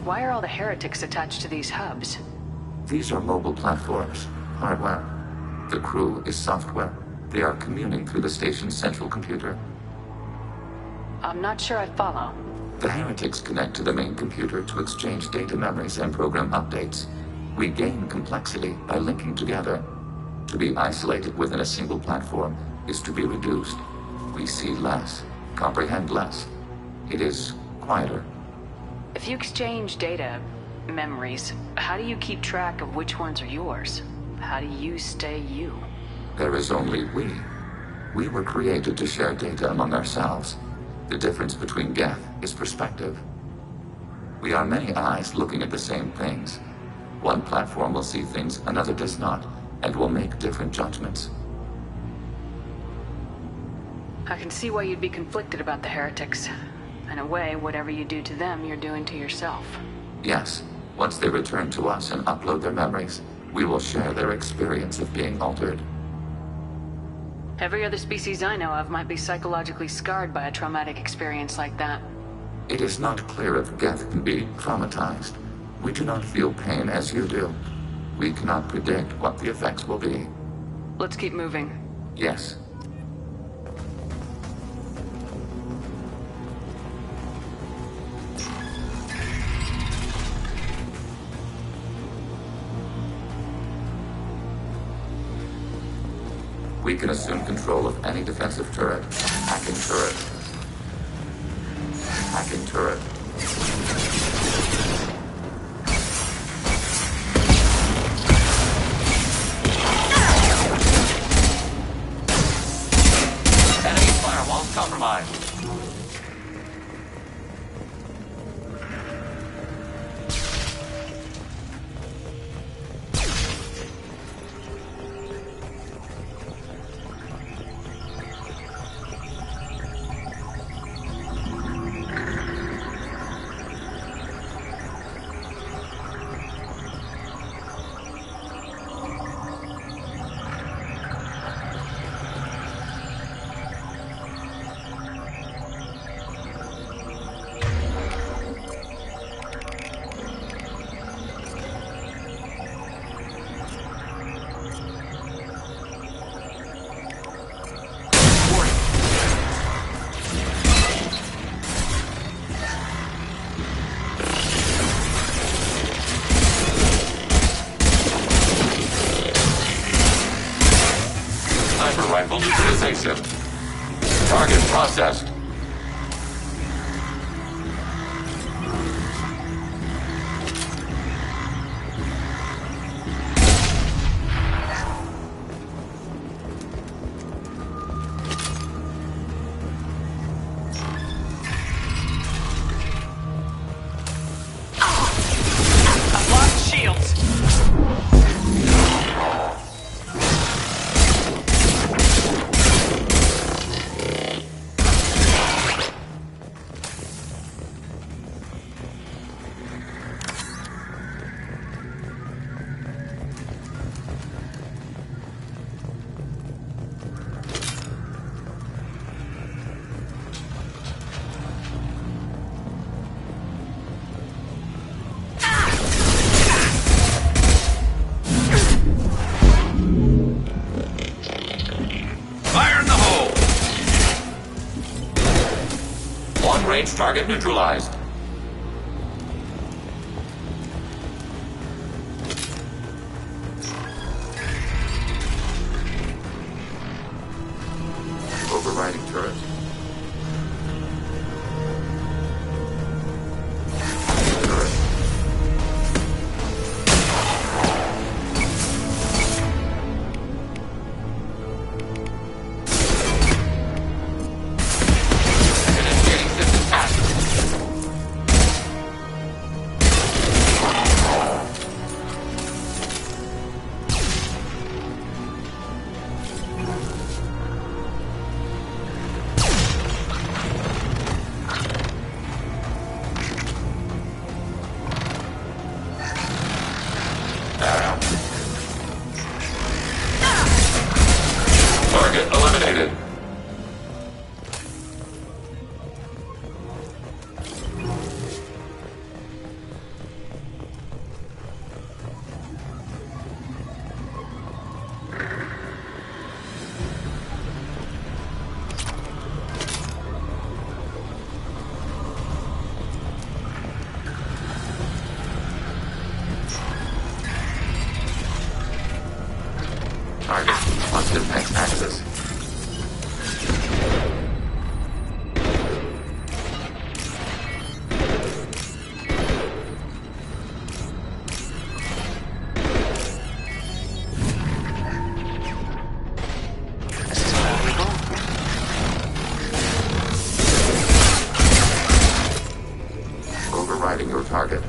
Why are all the heretics attached to these hubs? These are mobile platforms, hardware. The crew is software. They are communing through the station's central computer. I'm not sure I follow. The heretics connect to the main computer to exchange data memories and program updates. We gain complexity by linking together. To be isolated within a single platform is to be reduced. We see less, comprehend less. It is quieter. If you exchange data, memories, how do you keep track of which ones are yours? How do you stay you? There is only we. We were created to share data among ourselves. The difference between Geth is perspective. We are many eyes looking at the same things. One platform will see things another does not, and will make different judgments. I can see why you'd be conflicted about the heretics. In a way, whatever you do to them, you're doing to yourself. Yes. Once they return to us and upload their memories, we will share their experience of being altered. Every other species I know of might be psychologically scarred by a traumatic experience like that. It is not clear if Geth can be traumatized. We do not feel pain as you do. We cannot predict what the effects will be. Let's keep moving. Yes. We can assume control of any defensive turret. Hacking turret. Hacking turret. Enemy firewall compromised. conversation. Target processed. Target neutralized. Overriding turret. Target eliminated. Target positive X-axis. Overriding your target.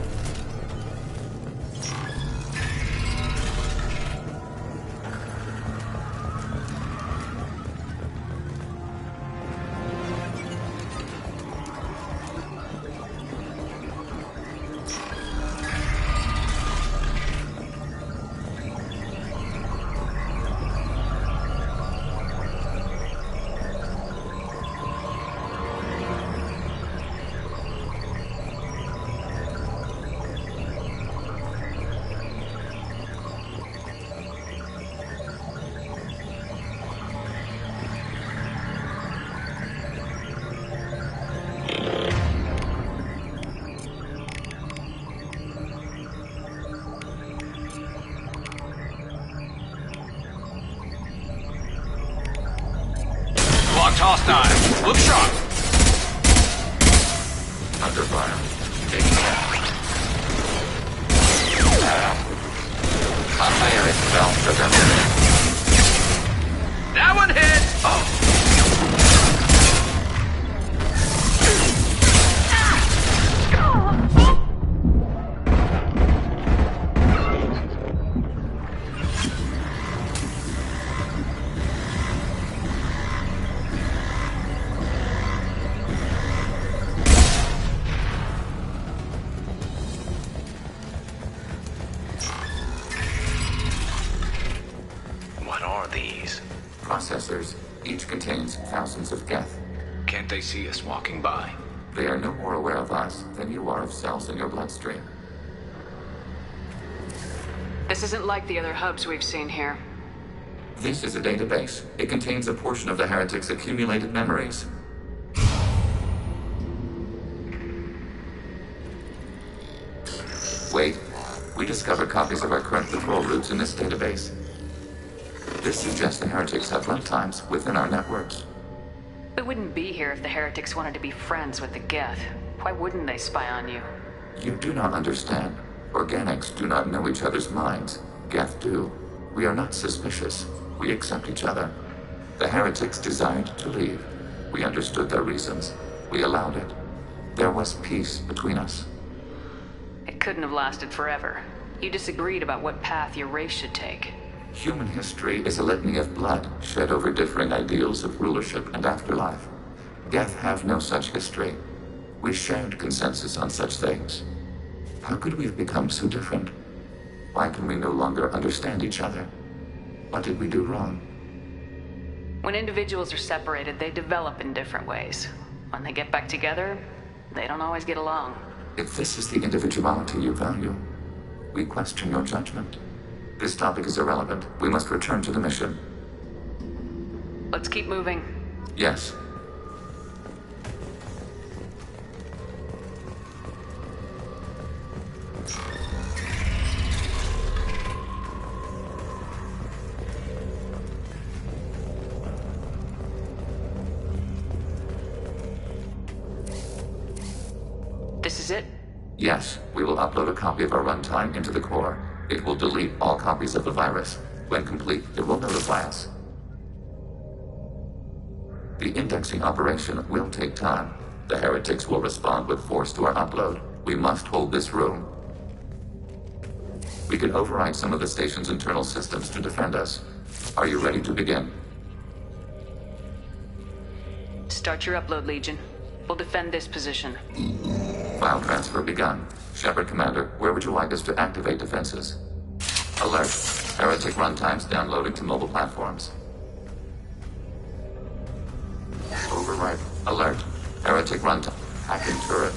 Hostile. Look sharp. Under fire. Taking damage. Anti-air expel trigger. That one hit. Oh. Processors. Each contains thousands of geth. Can't they see us walking by? They are no more aware of us than you are of cells in your bloodstream. This isn't like the other hubs we've seen here. This is a database. It contains a portion of the heretics' accumulated memories. Wait. We discovered copies of our current patrol routes in this database. This suggests the heretics have runtimes within our networks. We wouldn't be here if the heretics wanted to be friends with the Geth. Why wouldn't they spy on you? You do not understand. Organics do not know each other's minds. Geth do. We are not suspicious. We accept each other. The heretics desired to leave. We understood their reasons. We allowed it. There was peace between us. It couldn't have lasted forever. You disagreed about what path your race should take. Human history is a litany of blood shed over differing ideals of rulership and afterlife. Geth have no such history. We shared consensus on such things. How could we have become so different? Why can we no longer understand each other? What did we do wrong? When individuals are separated, they develop in different ways. When they get back together, they don't always get along. If this is the individuality you value, we question your judgment. This topic is irrelevant. We must return to the mission. Let's keep moving. Yes. This is it? Yes, we will upload a copy of our runtime into the core. It will delete all copies of the virus. When complete, it will notify us. The indexing operation will take time. The heretics will respond with force to our upload. We must hold this room. We can override some of the station's internal systems to defend us. Are you ready to begin? Start your upload, Legion. We'll defend this position. File transfer begun. Shepard Commander, where would you like us to activate defenses? Alert. Heretic runtimes downloading to mobile platforms. Override. Alert. Heretic runtime. Hacking turret.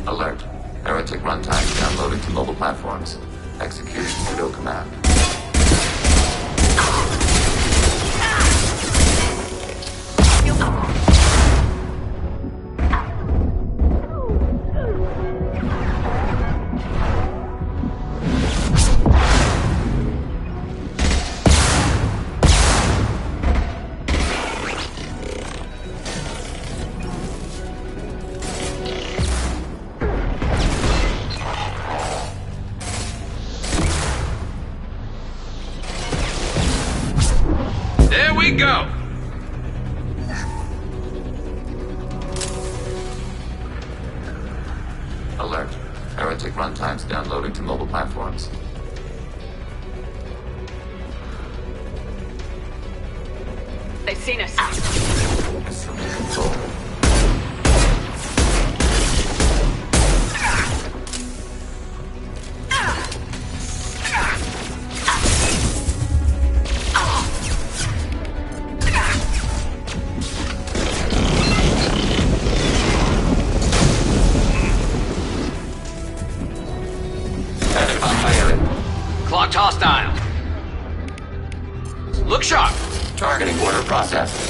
Alert. Heretic runtime downloading to mobile platforms. Execution pseudo command. There we go! Alert. Heretic runtimes downloading to mobile platforms. They've seen us. Assuming control. Clocked hostile. Look sharp. Targeting order process.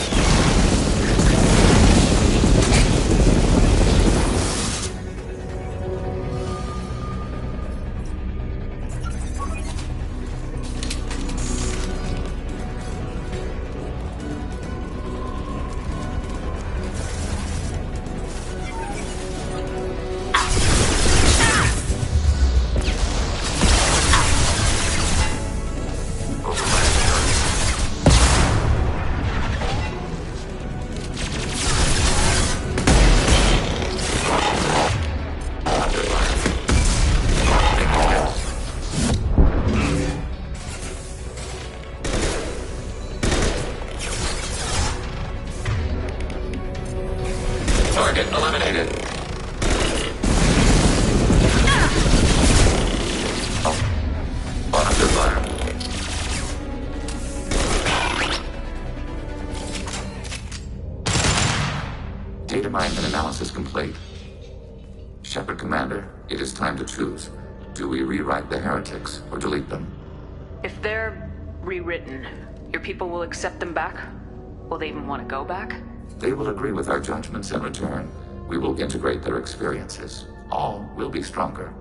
Target eliminated. Under fire. Data mine and analysis complete. Shepard Commander, it is time to choose. Do we rewrite the heretics or delete them? If they're rewritten, your people will accept them back? Will they even want to go back? They will agree with our judgments in return. We will integrate their experiences. All will be stronger.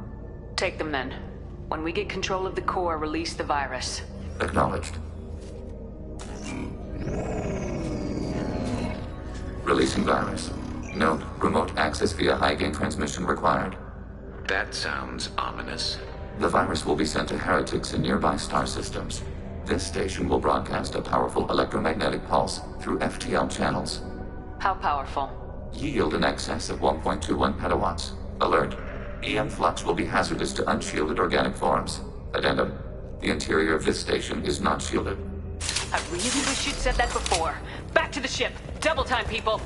Take them then. When we get control of the core, release the virus. Acknowledged. Releasing virus. Note, remote access via high-gain transmission required. That sounds ominous. The virus will be sent to heretics in nearby star systems. This station will broadcast a powerful electromagnetic pulse through FTL channels. How powerful? Yield in excess of 1.21 petawatts. Alert. EM flux will be hazardous to unshielded organic forms. Addendum. The interior of this station is not shielded. I really wish you'd said that before. Back to the ship. Double time, people.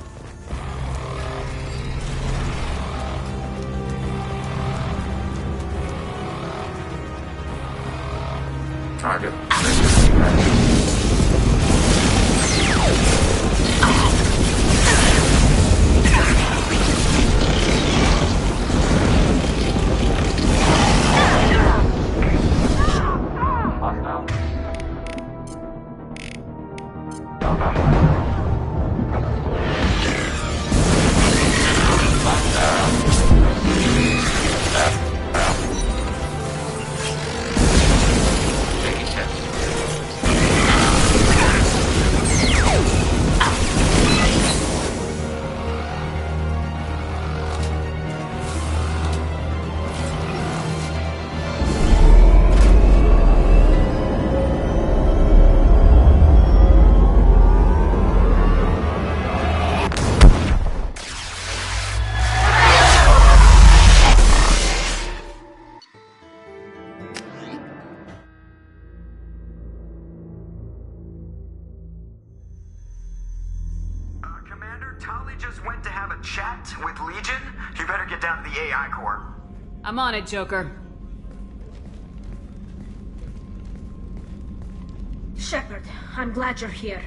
Target. Tali just went to have a chat with Legion. You better get down to the AI core. I'm on it, Joker. Shepard, I'm glad you're here.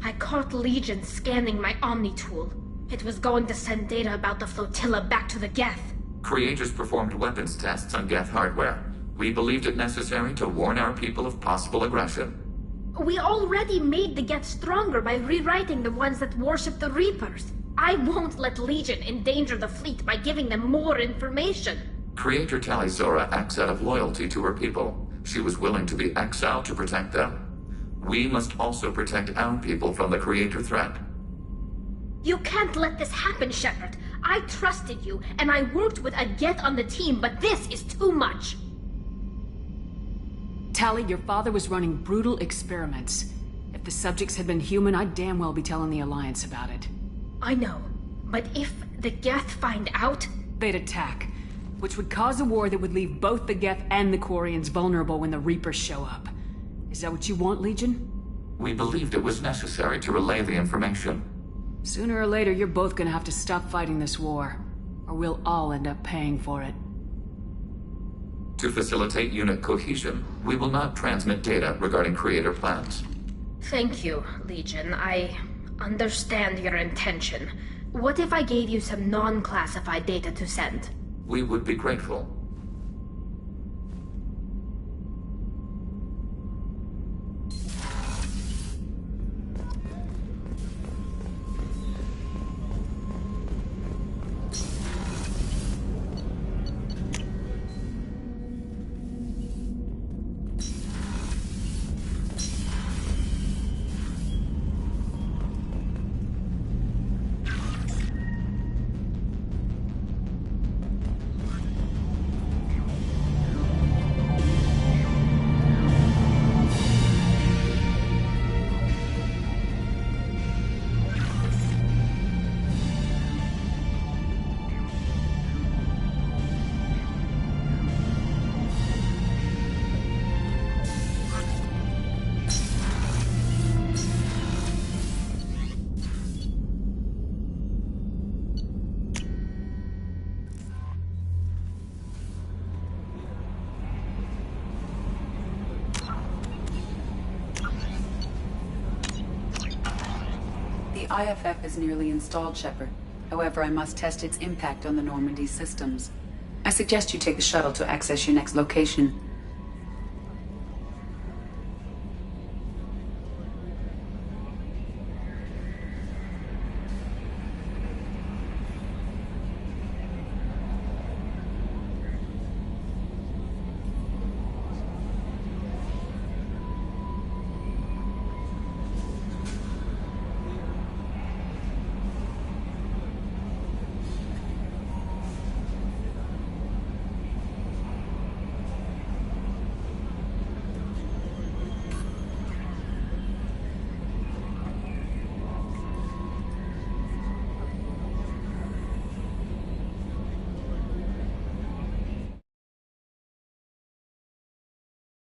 I caught Legion scanning my Omni tool. It was going to send data about the flotilla back to the Geth. Creators performed weapons tests on Geth hardware. We believed it necessary to warn our people of possible aggression. We already made the Geth stronger by rewriting the ones that worship the Reapers. I won't let Legion endanger the fleet by giving them more information. Creator Tali Zora acts out of loyalty to her people. She was willing to be exiled to protect them. We must also protect our people from the Creator threat. You can't let this happen, Shepard. I trusted you, and I worked with a Geth on the team, but this is too much. Tali, your father was running brutal experiments. If the subjects had been human, I'd damn well be telling the Alliance about it. I know, but if the Geth find out... They'd attack, which would cause a war that would leave both the Geth and the Quarians vulnerable when the Reapers show up. Is that what you want, Legion? We believed it was necessary to relay the information. Sooner or later, you're both gonna have to stop fighting this war, or we'll all end up paying for it. To facilitate unit cohesion, we will not transmit data regarding Creator plans. Thank you, Legion. I understand your intention. What if I gave you some non-classified data to send? We would be grateful. The IFF is nearly installed, Shepard. However, I must test its impact on the Normandy systems. I suggest you take the shuttle to access your next location.